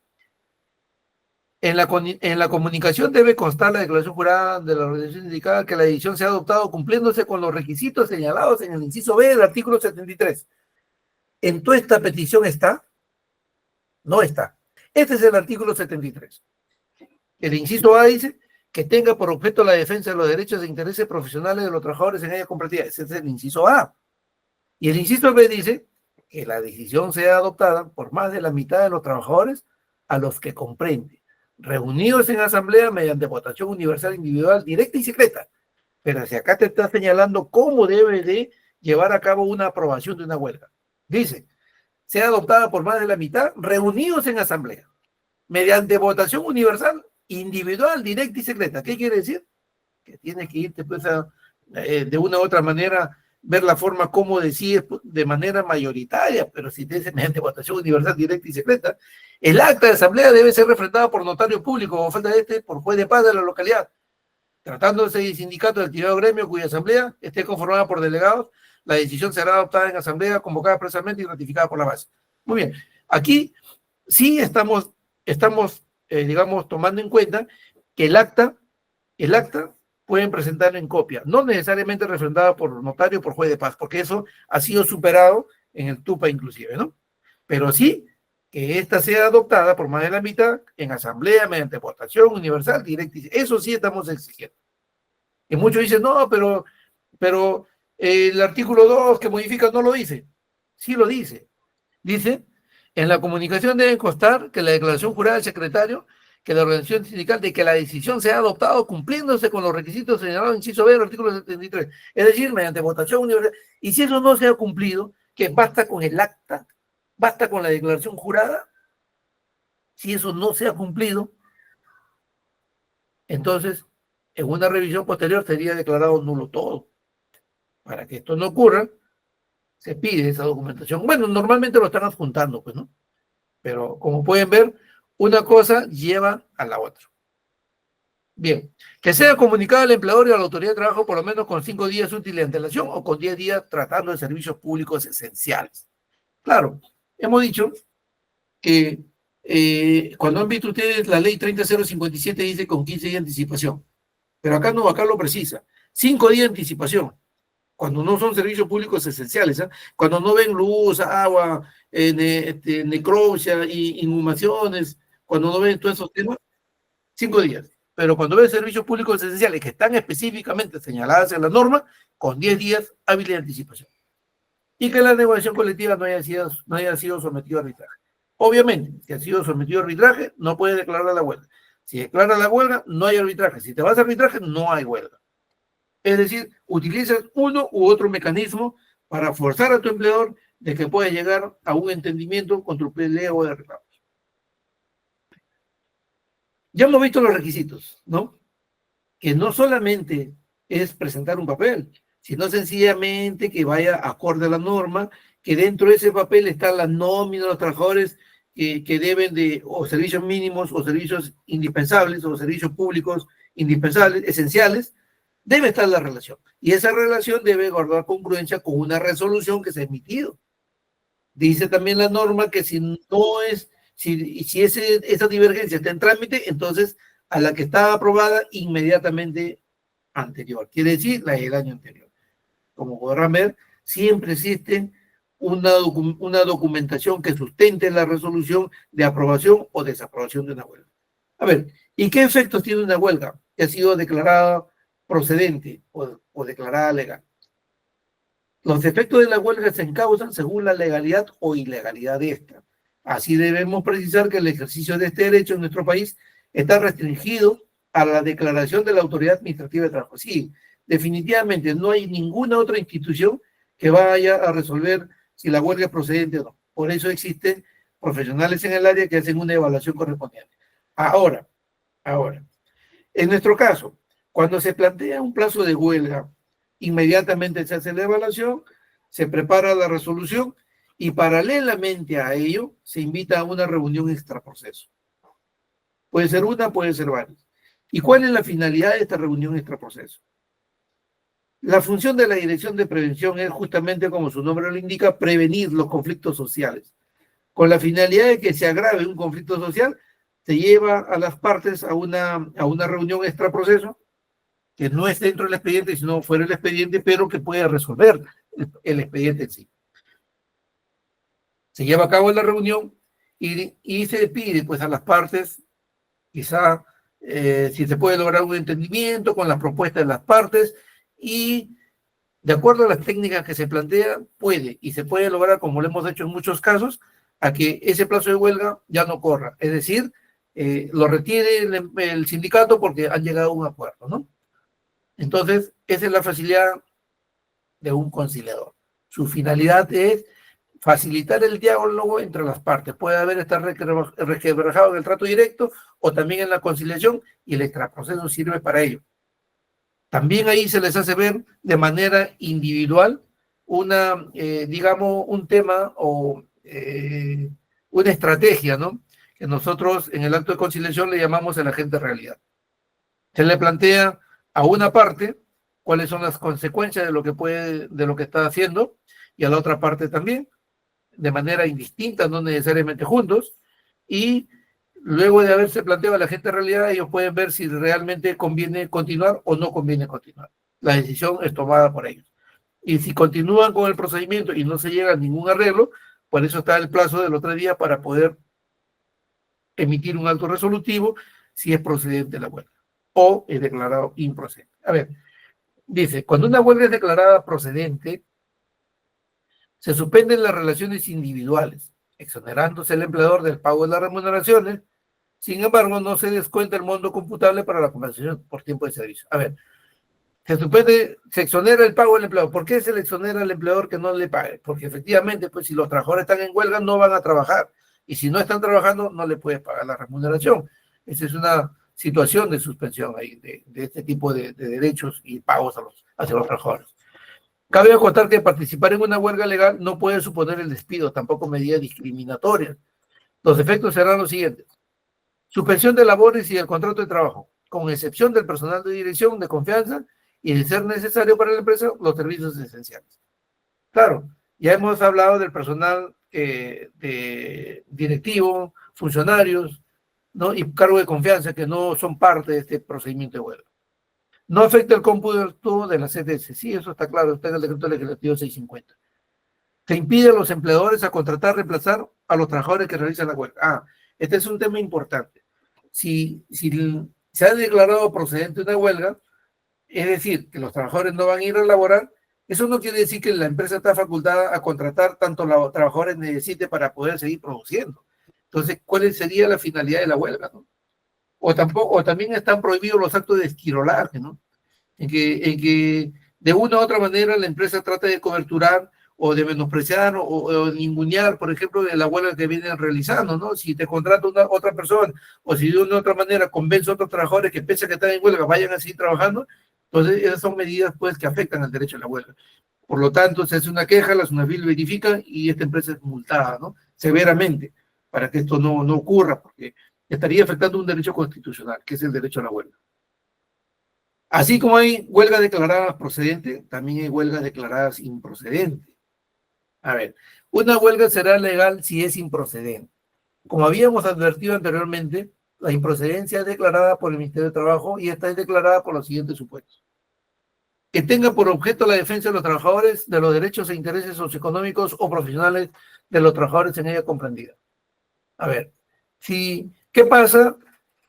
en la comunicación debe constar la declaración jurada de la organización sindical que la decisión se ha adoptado cumpliéndose con los requisitos señalados en el inciso B del artículo 73. ¿En toda esta petición está? No está. Este es el artículo 73. El inciso A dice que tenga por objeto la defensa de los derechos e intereses profesionales de los trabajadores en ella compartida. Ese es el inciso A. Y el inciso B dice que la decisión sea adoptada por más de la mitad de los trabajadores a los que comprende, reunidos en asamblea mediante votación universal, individual, directa y secreta. Pero si acá te está señalando cómo debe de llevar a cabo una aprobación de una huelga. Dice, sea adoptada por más de la mitad, reunidos en asamblea, mediante votación universal, individual, directa y secreta. ¿Qué quiere decir? Que tienes que irte pues de una u otra manera, ver la forma como decides de manera mayoritaria, pero si te dice mediante votación universal, directa y secreta, el acta de asamblea debe ser refrendada por notario público o falta de este, por juez de paz de la localidad. Tratándose de sindicato de actividad o gremio cuya asamblea esté conformada por delegados, la decisión será adoptada en asamblea, convocada expresamente y ratificada por la base. Muy bien, aquí sí estamos digamos, tomando en cuenta que el acta pueden presentar en copia, no necesariamente refrendada por notario o por juez de paz, porque eso ha sido superado en el TUPA inclusive, ¿no? Pero sí que esta sea adoptada por más de la mitad en asamblea mediante votación universal, directa. Eso sí estamos exigiendo. Y muchos dicen, no, pero el artículo 2 que modifica no lo dice. Sí lo dice. Dice, en la comunicación debe constar que la declaración jurada del secretario, que la organización sindical, de que la decisión sea adoptada cumpliéndose con los requisitos señalados en inciso B del artículo 73. Es decir, mediante votación universal. Y si eso no se ha cumplido, que basta con el acta, basta con la declaración jurada. Si eso no se ha cumplido, entonces en una revisión posterior sería declarado nulo todo. Para que esto no ocurra, se pide esa documentación. Bueno, normalmente lo están adjuntando, pues, ¿no? Pero como pueden ver, una cosa lleva a la otra. Bien, que sea comunicado al empleador y a la autoridad de trabajo por lo menos con 5 días útiles de antelación o con 10 días tratando de servicios públicos esenciales. Claro, hemos dicho que cuando han visto ustedes la ley 30057 dice con 15 días de anticipación, pero acá no, acá lo precisa, 5 días de anticipación, cuando no son servicios públicos esenciales, ¿eh? Cuando no ven luz, agua, necropsia, inhumaciones, cuando no ven todos esos temas, 5 días. Pero cuando ven servicios públicos esenciales que están específicamente señaladas en la norma, con 10 días hábiles de anticipación. Y que la negociación colectiva no haya sido sometida a arbitraje. Obviamente, si ha sido sometido a arbitraje, no puede declarar la huelga. Si declara la huelga, no hay arbitraje. Si te vas a arbitraje, no hay huelga. Es decir, utilizas uno u otro mecanismo para forzar a tu empleador de que pueda llegar a un entendimiento con tu pelea o de reclamos. Ya hemos visto los requisitos, ¿no? Que no solamente es presentar un papel, sino sencillamente que vaya acorde a la norma, que dentro de ese papel está la nómina de los trabajadores que deben de, o servicios mínimos, o servicios indispensables, o servicios públicos indispensables, esenciales, debe estar la relación. Y esa relación debe guardar congruencia con una resolución que se ha emitido. Dice también la norma que si no es, si esa divergencia está en trámite, entonces a la que estaba aprobada inmediatamente anterior, quiere decir la del año anterior. Como podrán ver, siempre existe una documentación que sustente la resolución de aprobación o desaprobación de una huelga. A ver, ¿y qué efectos tiene una huelga que ha sido declarada procedente o declarada legal? Los efectos de la huelga se encausan según la legalidad o ilegalidad de esta. Así debemos precisar que el ejercicio de este derecho en nuestro país está restringido a la declaración de la Autoridad Administrativa de Trabajo. Sí, definitivamente no hay ninguna otra institución que vaya a resolver si la huelga es procedente o no. Por eso existen profesionales en el área que hacen una evaluación correspondiente. Ahora, en nuestro caso, cuando se plantea un plazo de huelga, inmediatamente se hace la evaluación, se prepara la resolución y paralelamente a ello se invita a una reunión extraproceso. Puede ser una, puede ser varias. ¿Y cuál es la finalidad de esta reunión extraproceso? La función de la Dirección de Prevención es justamente, como su nombre lo indica, prevenir los conflictos sociales. Con la finalidad de que se agrave un conflicto social, se lleva a las partes a una reunión extraproceso, que no es dentro del expediente, sino fuera del expediente, pero que puede resolver el expediente en sí. Se lleva a cabo la reunión y se pide pues a las partes, quizá si se puede lograr un entendimiento con las propuestas de las partes y de acuerdo a las técnicas que se plantean, puede y se puede lograr, como lo hemos hecho en muchos casos, a que ese plazo de huelga ya no corra. Es decir, lo retire el sindicato porque han llegado a un acuerdo, ¿no? Entonces, esa es la facilidad de un conciliador. Su finalidad es facilitar el diálogo entre las partes. Puede haber estar requebrajado en el trato directo o también en la conciliación y el extraproceso sirve para ello. También ahí se les hace ver de manera individual digamos, un tema o una estrategia, ¿no? Que nosotros en el acto de conciliación le llamamos el agente realidad. Se le plantea a una parte cuáles son las consecuencias de lo que está haciendo y a la otra parte también, de manera indistinta, no necesariamente juntos, y luego de haberse planteado la agente realidad, ellos pueden ver si realmente conviene continuar o no conviene continuar. La decisión es tomada por ellos. Y si continúan con el procedimiento y no se llega a ningún arreglo, por eso está el plazo del otro día para poder emitir un acto resolutivo si es procedente la huelga o es declarado improcedente. A ver, dice, cuando una huelga es declarada procedente, se suspenden las relaciones individuales, exonerándose el empleador del pago de las remuneraciones. Sin embargo, no se descuenta el monto computable para la compensación por tiempo de servicio. A ver, se exonera el pago del empleador. ¿Por qué se le exonera al empleador que no le pague? Porque efectivamente, pues si los trabajadores están en huelga, no van a trabajar. Y si no están trabajando, no le puedes pagar la remuneración. Esa es una situación de suspensión ahí, de este tipo de derechos y pagos hacia los trabajadores. Cabe acotar que participar en una huelga legal no puede suponer el despido, tampoco medidas discriminatorias. Los efectos serán los siguientes. Suspensión de labores y el contrato de trabajo, con excepción del personal de dirección de confianza y de ser necesario para la empresa, los servicios esenciales. Claro, ya hemos hablado del personal de directivo, funcionarios, ¿no? Y cargo de confianza que no son parte de este procedimiento de huelga. No afecta el cómputo de la CDS. Sí, eso está claro, está en el decreto legislativo 650. Se impide a los empleadores a contratar, reemplazar a los trabajadores que realizan la huelga. Este es un tema importante. Si se ha declarado procedente una huelga, es decir, que los trabajadores no van a ir a laborar, eso no quiere decir que la empresa está facultada a contratar tanto los trabajadores necesite para poder seguir produciendo. Entonces, ¿cuál sería la finalidad de la huelga, no? O también están prohibidos los actos de esquirolaje, ¿no? En que de una u otra manera la empresa trata de coberturar o de menospreciar o ningunear, por ejemplo, de la huelga que vienen realizando, ¿no? Si te contrata otra persona o si de una u otra manera convence a otros trabajadores que pese a que están en huelga vayan a seguir trabajando, entonces esas son medidas pues que afectan al derecho a la huelga. Por lo tanto, se hace una queja, la SUNAFIL verifica y esta empresa es multada, ¿no? Severamente, para que esto no ocurra, porque estaría afectando un derecho constitucional, que es el derecho a la huelga. Así como hay huelgas declaradas procedentes, también hay huelgas declaradas improcedentes. A ver, una huelga será legal si es improcedente. Como habíamos advertido anteriormente, La improcedencia es declarada por el Ministerio de Trabajo y esta es declarada por los siguientes supuestos. Que tenga por objeto la defensa de los trabajadores, de los derechos e intereses socioeconómicos o profesionales de los trabajadores en ella comprendida. A ver, ¿qué pasa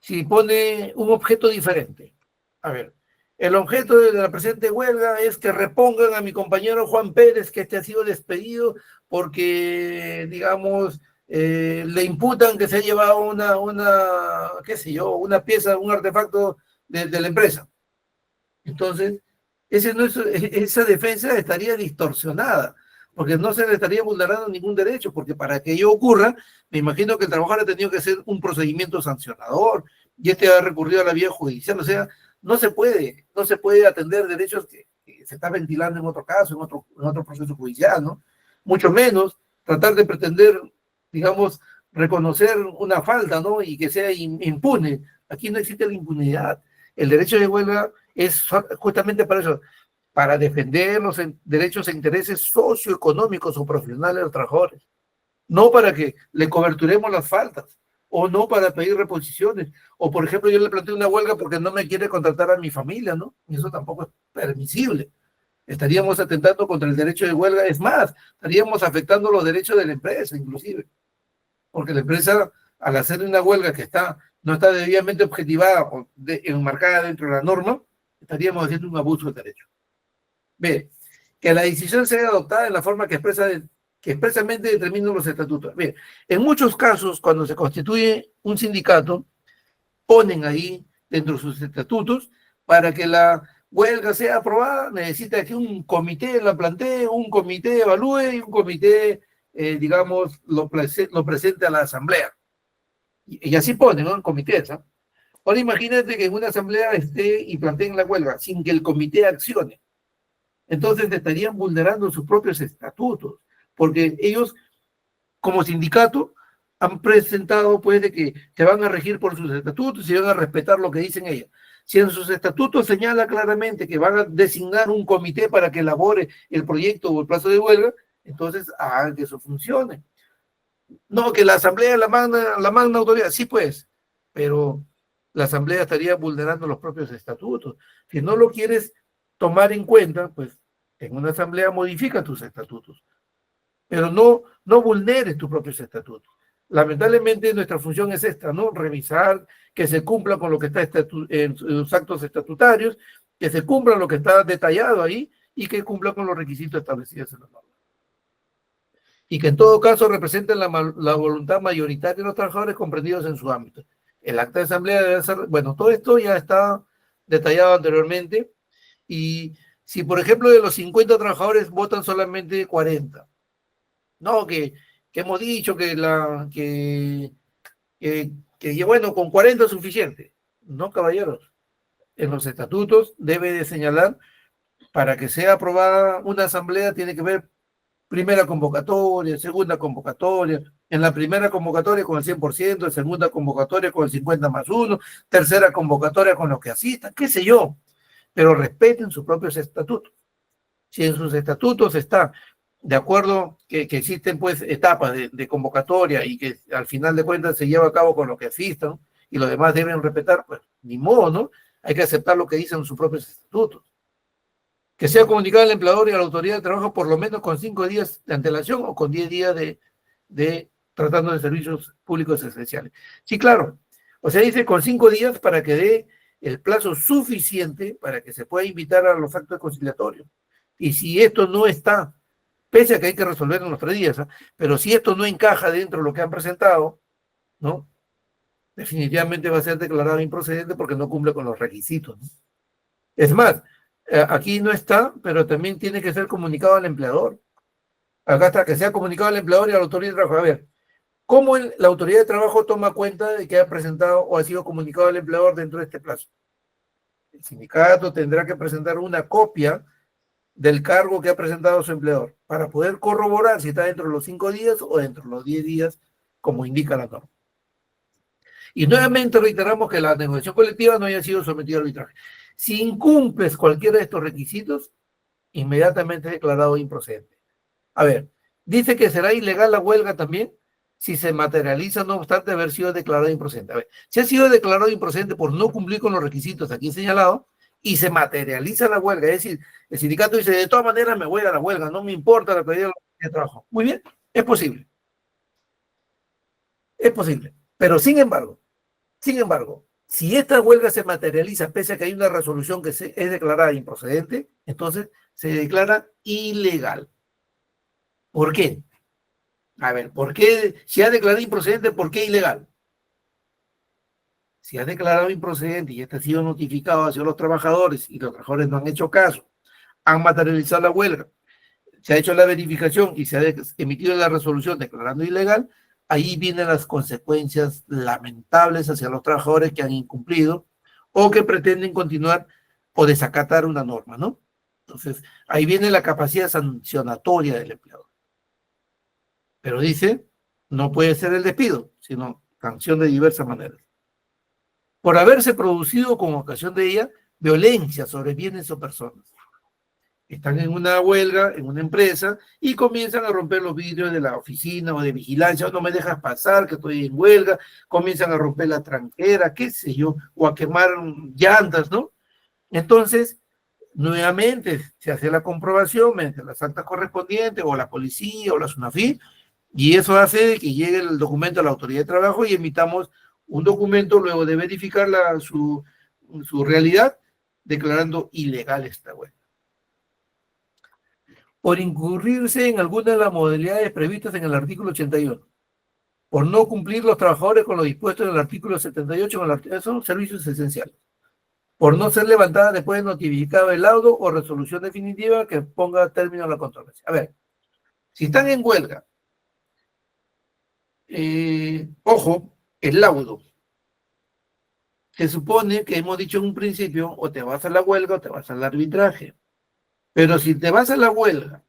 si pone un objeto diferente? A ver, el objeto de la presente huelga es que repongan a mi compañero Juan Pérez, que ha sido despedido porque, digamos, le imputan que se ha llevado qué sé yo, una pieza, un artefacto de la empresa. Entonces, esa defensa estaría distorsionada, porque no se le estaría vulnerando ningún derecho, porque para que ello ocurra, me imagino que el trabajador ha tenido que hacer un procedimiento sancionador, y ha recurrido a la vía judicial, o sea, no se puede atender derechos que se está ventilando en otro caso, en otro proceso judicial, ¿no? Mucho menos tratar de pretender, digamos, reconocer una falta, ¿no? Y que sea impune. Aquí no existe la impunidad. El derecho de huelga es justamente para eso, para defender los derechos e intereses socioeconómicos o profesionales de los trabajadores, no para que le coberturemos las faltas, o no para pedir reposiciones, o por ejemplo yo le planteo una huelga porque no me quiere contratar a mi familia, ¿no? Y eso tampoco es permisible. Estaríamos atentando contra el derecho de huelga, es más, estaríamos afectando los derechos de la empresa, inclusive, porque la empresa, al hacer una huelga que no está debidamente objetivada o enmarcada dentro de la norma, estaríamos haciendo un abuso del derecho. Bien, que la decisión sea adoptada en la forma que expresamente determinan los estatutos. Bien, en muchos casos, cuando se constituye un sindicato, ponen ahí dentro de sus estatutos, para que la huelga sea aprobada, necesita que un comité la plantee, un comité evalúe y un comité, digamos, lo presente a la asamblea. Y así ponen, ¿no? En comités, ¿no? Ahora imagínate que en una asamblea esté y planteen la huelga sin que el comité accione. Entonces estarían vulnerando sus propios estatutos, porque ellos, como sindicato, han presentado, pues, de que se van a regir por sus estatutos y van a respetar lo que dicen ellos. Si en sus estatutos señala claramente que van a designar un comité para que elabore el proyecto o el plazo de huelga, entonces hagan que eso funcione. No, que la asamblea la magna autoridad, sí pues, pero la asamblea estaría vulnerando los propios estatutos. Si no lo quieres tomar en cuenta, pues en una asamblea modifica tus estatutos, pero no vulneres tus propios estatutos. Lamentablemente nuestra función es esta, ¿no? Revisar que se cumpla con lo que está en los actos estatutarios, que se cumpla lo que está detallado ahí y que cumpla con los requisitos establecidos en la norma. Y que en todo caso representen la voluntad mayoritaria de los trabajadores comprendidos en su ámbito. El acta de asamblea debe ser, bueno, todo esto ya está detallado anteriormente, y si por ejemplo de los 50 trabajadores votan solamente 40, no, que hemos dicho que bueno, con 40 es suficiente. No, caballeros, en los estatutos debe de señalar, para que sea aprobada una asamblea tiene que ver primera convocatoria, segunda convocatoria, en la primera convocatoria con el 100%, en segunda convocatoria con el 50 más 1, tercera convocatoria con los que asistan, qué sé yo, pero respeten sus propios estatutos. Si en sus estatutos está de acuerdo que existen pues etapas de convocatoria y que al final de cuentas se lleva a cabo con los que asistan y los demás deben respetar, pues ni modo, ¿no? Hay que aceptar lo que dicen sus propios estatutos. Que sea comunicado al empleador y a la autoridad de trabajo por lo menos con 5 días de antelación o con 10 días de tratando de servicios públicos esenciales. Sí, claro. O sea, dice con 5 días para que dé el plazo suficiente para que se pueda invitar a los actos conciliatorios. Y si esto no está, pese a que hay que resolver en los 3 días, ¿eh? Pero si esto no encaja dentro de lo que han presentado, ¿no? Definitivamente va a ser declarado improcedente porque no cumple con los requisitos, ¿no? Es más, aquí no está, pero también tiene que ser comunicado al empleador. Acá está, que sea comunicado al empleador y a la autoridad de trabajo. A ver, ¿cómo la autoridad de trabajo toma cuenta de que ha presentado o ha sido comunicado al empleador dentro de este plazo? El sindicato tendrá que presentar una copia del cargo que ha presentado su empleador para poder corroborar si está dentro de los 5 días o dentro de los 10 días, como indica la norma. Y nuevamente reiteramos que la negociación colectiva no haya sido sometida a arbitraje. Si incumples cualquiera de estos requisitos, inmediatamente declarado improcedente. A ver, dice que será ilegal la huelga también si se materializa, no obstante haber sido declarado improcedente. A ver, si ha sido declarado improcedente por no cumplir con los requisitos aquí señalados y se materializa la huelga, es decir, el sindicato dice, de todas maneras me voy a la huelga, no me importa la calidad de trabajo. Muy bien, es posible, pero sin embargo, si esta huelga se materializa pese a que hay una resolución que es declarada improcedente, entonces se declara ilegal. ¿Por qué? A ver, ¿por qué? Si ha declarado improcedente, ¿por qué ilegal? Si ha declarado improcedente y este ha sido notificado hacia los trabajadores y los trabajadores no han hecho caso, han materializado la huelga, se ha hecho la verificación y se ha emitido la resolución declarando ilegal, ahí vienen las consecuencias lamentables hacia los trabajadores que han incumplido o que pretenden continuar o desacatar una norma, ¿no? Entonces, ahí viene la capacidad sancionatoria del empleador. Pero dice, no puede ser el despido, sino sanción de diversas maneras. Por haberse producido con ocasión de ella violencia sobre bienes o personas. Están en una huelga, en una empresa, y comienzan a romper los vidrios de la oficina o de vigilancia, no me dejas pasar, que estoy en huelga, comienzan a romper la tranquera, qué sé yo, o a quemar llantas, ¿no? Entonces, nuevamente se hace la comprobación mediante las actas correspondientes, o la policía, o la SUNAFIL, y eso hace que llegue el documento a la autoridad de trabajo y emitamos un documento luego de verificar su realidad, declarando ilegal esta huelga. Por incurrirse en alguna de las modalidades previstas en el artículo 81, por no cumplir los trabajadores con lo dispuesto en el artículo 78, son servicios esenciales, por no ser levantada después de notificado el laudo o resolución definitiva que ponga término a la controversia. A ver, si están en huelga, ojo, el laudo. Se supone que hemos dicho en un principio, o te vas a la huelga o te vas al arbitraje. Pero si te vas a la huelga,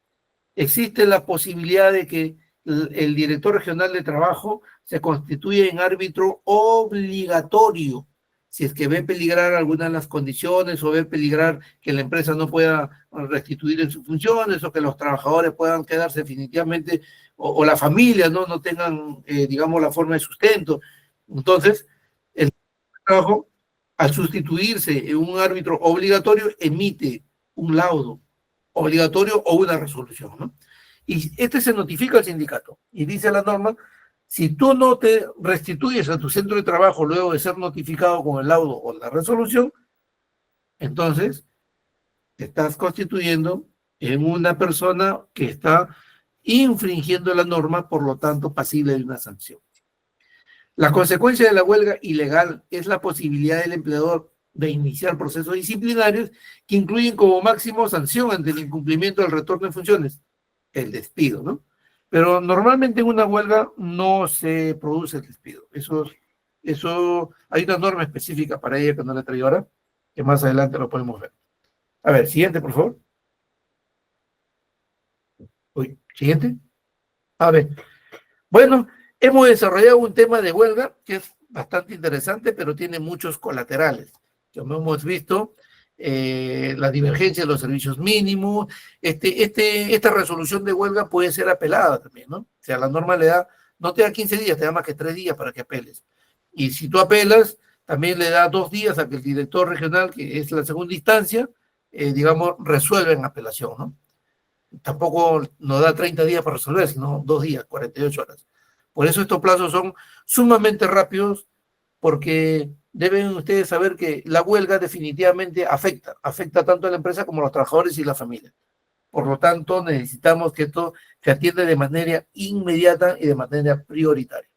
existe la posibilidad de que el director regional de trabajo se constituya en árbitro obligatorio, si es que ve peligrar alguna de las condiciones o ve peligrar que la empresa no pueda restituir en sus funciones o que los trabajadores puedan quedarse definitivamente o la familia no tengan, digamos, la forma de sustento. Entonces, el trabajo, al sustituirse en un árbitro obligatorio, emite un laudo obligatorio o una resolución, ¿no? Y este se notifica al sindicato y dice la norma, si tú no te restituyes a tu centro de trabajo luego de ser notificado con el laudo o la resolución, entonces te estás constituyendo en una persona que está infringiendo la norma, por lo tanto pasible de una sanción. La consecuencia de la huelga ilegal es la posibilidad del empleador de iniciar procesos disciplinarios que incluyen como máximo sanción ante el incumplimiento del retorno de funciones, el despido, ¿no? Pero normalmente en una huelga no se produce el despido. Eso hay una norma específica para ella que no la traigo ahora, que más adelante lo podemos ver. A ver, siguiente, por favor. Uy, siguiente. A ver, bueno, hemos desarrollado un tema de huelga que es bastante interesante, pero tiene muchos colaterales. Como hemos visto, la divergencia de los servicios mínimos, esta resolución de huelga puede ser apelada también, ¿no? O sea, la norma le da, no te da 15 días, te da más que 3 días para que apeles. Y si tú apelas, también le da 2 días a que el director regional, que es la segunda instancia, digamos, resuelva en apelación, ¿no? Tampoco nos da 30 días para resolver, sino 2 días, 48 horas. Por eso estos plazos son sumamente rápidos, porque deben ustedes saber que la huelga definitivamente afecta tanto a la empresa como a los trabajadores y la familia. Por lo tanto, necesitamos que esto se atienda de manera inmediata y de manera prioritaria.